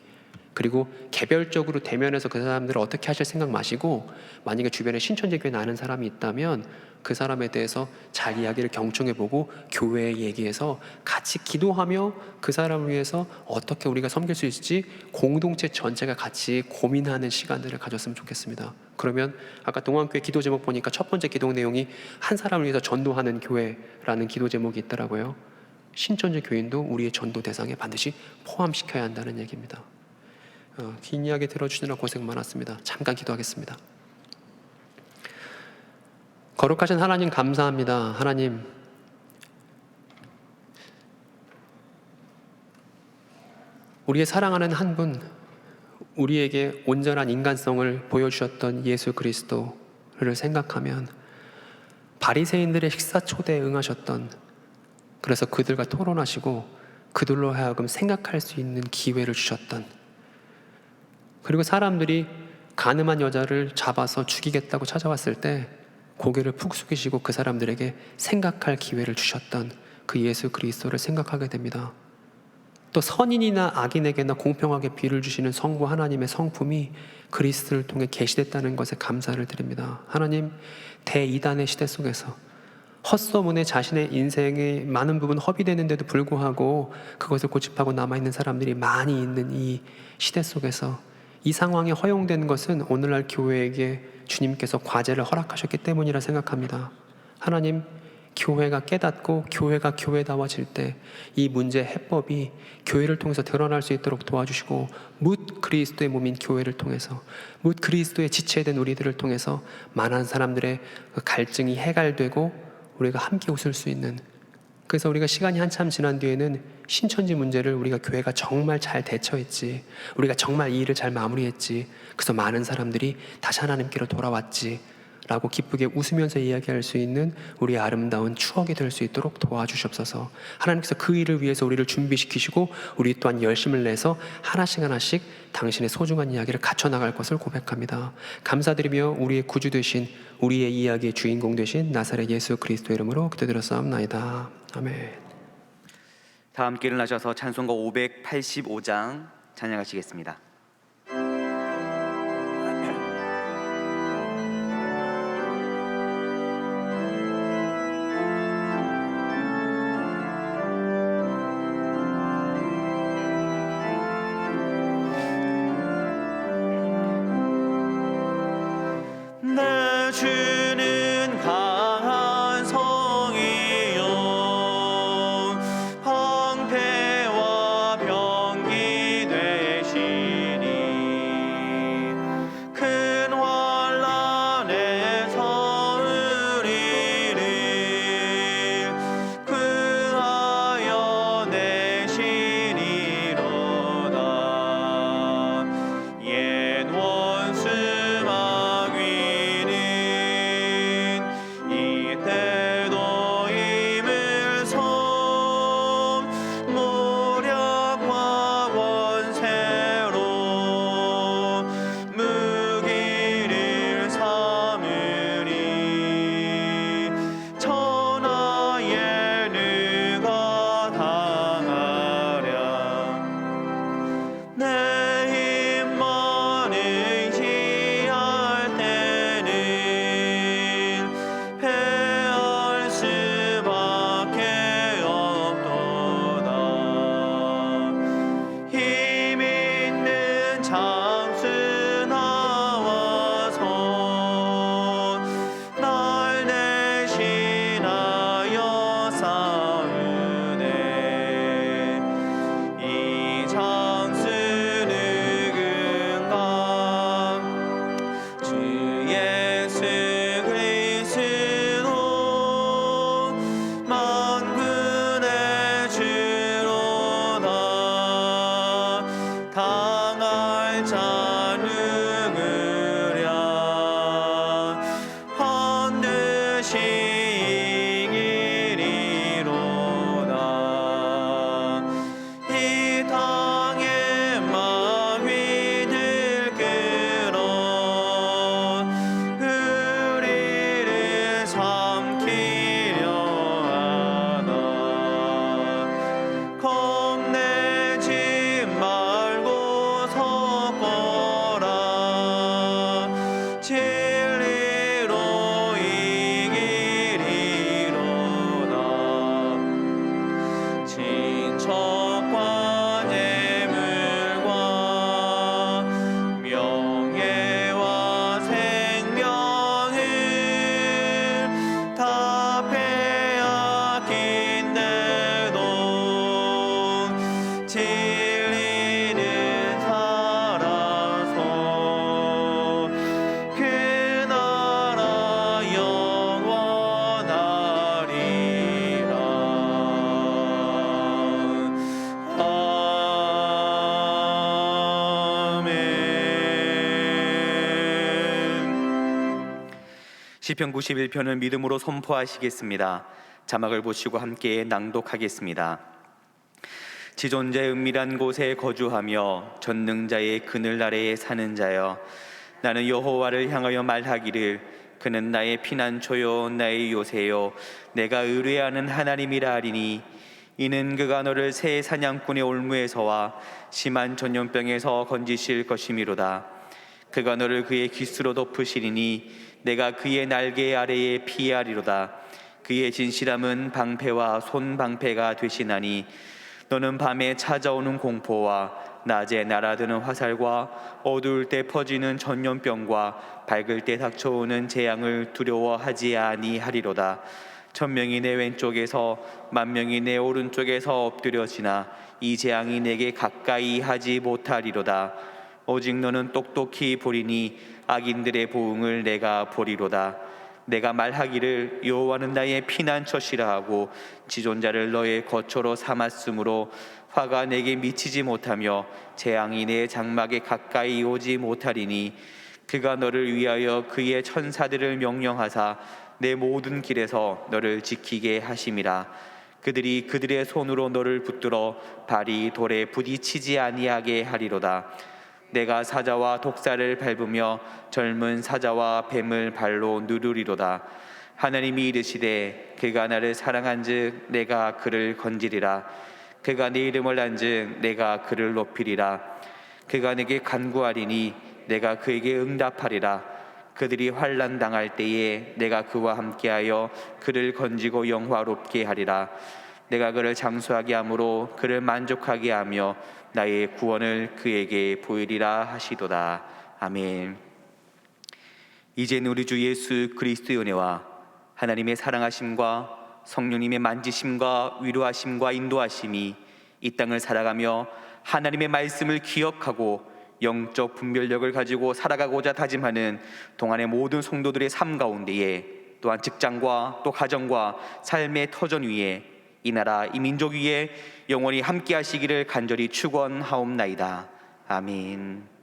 그리고 개별적으로 대면해서 그 사람들을 어떻게 하실 생각 마시고, 만약에 주변에 신천지교회 아는 사람이 있다면 그 사람에 대해서 잘 이야기를 경청해보고 교회에 얘기해서 같이 기도하며 그 사람을 위해서 어떻게 우리가 섬길 수 있을지 공동체 전체가 같이 고민하는 시간들을 가졌으면 좋겠습니다. 그러면 아까 동안교회 기도 제목 보니까 첫 번째 기도 내용이 한 사람을 위해서 전도하는 교회라는 기도 제목이 있더라고요. 신천지 교인도 우리의 전도 대상에 반드시 포함시켜야 한다는 얘기입니다. 긴 이야기 들어주시느라 고생 많았습니다. 잠깐 기도하겠습니다. 거룩하신 하나님 감사합니다. 하나님, 우리의 사랑하는 한 분, 우리에게 온전한 인간성을 보여주셨던 예수 그리스도를 생각하면, 바리새인들의 식사 초대에 응하셨던, 그래서 그들과 토론하시고 그들로 하여금 생각할 수 있는 기회를 주셨던, 그리고 사람들이 간음한 여자를 잡아서 죽이겠다고 찾아왔을 때 고개를 푹 숙이시고 그 사람들에게 생각할 기회를 주셨던 그 예수 그리스도를 생각하게 됩니다. 또 선인이나 악인에게나 공평하게 비를 주시는 성부 하나님의 성품이 그리스도를 통해 계시됐다는 것에 감사를 드립니다. 하나님, 대이단의 시대 속에서 헛소문에 자신의 인생의 많은 부분 허비되는데도 불구하고 그것을 고집하고 남아있는 사람들이 많이 있는 이 시대 속에서 이 상황이 허용된 것은 오늘날 교회에게 주님께서 과제를 허락하셨기 때문이라 생각합니다. 하나님, 교회가 깨닫고 교회가 교회다워질 때 이 문제 해법이 교회를 통해서 드러날 수 있도록 도와주시고, 뭇 그리스도의 몸인 교회를 통해서, 뭇 그리스도의 지체된 우리들을 통해서 많은 사람들의 그 갈증이 해갈되고 우리가 함께 웃을 수 있는, 그래서 우리가 시간이 한참 지난 뒤에는 신천지 문제를 우리가 교회가 정말 잘 대처했지, 우리가 정말 이 일을 잘 마무리했지, 그래서 많은 사람들이 다시 하나님께로 돌아왔지 라고 기쁘게 웃으면서 이야기할 수 있는 우리의 아름다운 추억이 될 수 있도록 도와주시옵소서. 하나님께서 그 일을 위해서 우리를 준비시키시고 우리 또한 열심을 내서 하나씩 하나씩 당신의 소중한 이야기를 갖춰나갈 것을 고백합니다. 감사드리며 우리의 구주 되신, 우리의 이야기의 주인공 되신 나사렛 예수 그리스도의 이름으로 기도드렸사옵나이다. 아멘. 다 함께 일어나셔서 찬송가 585장 찬양하시겠습니다. 내 주는 강한 성이요 방패와 병기 되시니 큰 환난에서 우리를 구하여 내시리로다. 옛 원수 이때도 임을성 모략과 원세로 무기를 삼으니 천하에 누가 당하랴. 내 힘만 의지할 때는 패할 수밖에 없도다. 힘 있는 장수 나와서 날 대신하여 싸우네. 이 장수 누군가 주 예수 그리스도 만군의 주로다. 당할 자 누구랴. 반드시 이기리로다. 이 땅의 마귀들 끌어 우리를 삼키려 하나. 겁내지 말고 섰거라. 진리로 이기리로다. 친척과 재물과 명예와 생명을 다 빼앗긴데도 진리는 살아서 그 나라 영원하리라. 아멘. 시편 91편을 믿음으로 선포하시겠습니다. 자막을 보시고 함께 낭독하겠습니다. 지존자의 은밀한 곳에 거주하며 전능자의 그늘 아래에 사는 자여, 나는 여호와를 향하여 말하기를 그는 나의 피난처요 나의 요새요 내가 의뢰하는 하나님이라 하리니, 이는 그가 너를 새 사냥꾼의 올무에서와 심한 전염병에서 건지실 것이미로다. 그가 너를 그의 깃으로 덮으시리니 내가 그의 날개 아래에 피하리로다. 그의 진실함은 방패와 손방패가 되시나니 너는 밤에 찾아오는 공포와 낮에 날아드는 화살과 어두울 때 퍼지는 전염병과 밝을 때 닥쳐오는 재앙을 두려워하지 아니하리로다. 천명이 내 왼쪽에서 만명이 내 오른쪽에서 엎드려지나 이 재앙이 내게 가까이 하지 못하리로다. 오직 너는 똑똑히 보리니 악인들의 보응을 내가 보리로다. 내가 말하기를 여호와는 나의 피난처시라 하고 지존자를 너의 거처로 삼았으므로 화가 내게 미치지 못하며 재앙이 내 장막에 가까이 오지 못하리니 그가 너를 위하여 그의 천사들을 명령하사 내 모든 길에서 너를 지키게 하심이라. 그들이 그들의 손으로 너를 붙들어 발이 돌에 부딪히지 아니하게 하리로다. 내가 사자와 독사를 밟으며 젊은 사자와 뱀을 발로 누르리로다. 하나님이 이르시되 그가 나를 사랑한즉 내가 그를 건지리라. 그가 내 이름을 안즉 내가 그를 높이리라. 그가 내게 간구하리니 내가 그에게 응답하리라. 그들이 환난 당할 때에 내가 그와 함께하여 그를 건지고 영화롭게 하리라. 내가 그를 장수하게 함으로 그를 만족하게 하며 나의 구원을 그에게 보이리라 하시도다. 아멘. 이제는 우리 주 예수 그리스도의 은혜와 하나님의 사랑하심과 성령님의 만지심과 위로하심과 인도하심이 이 땅을 살아가며 하나님의 말씀을 기억하고 영적 분별력을 가지고 살아가고자 다짐하는 동안의 모든 성도들의 삶 가운데에 또한 직장과 또 가정과 삶의 터전 위에 이 나라 이 민족 위에 영원히 함께 하시기를 간절히 축원하옵나이다. 아멘.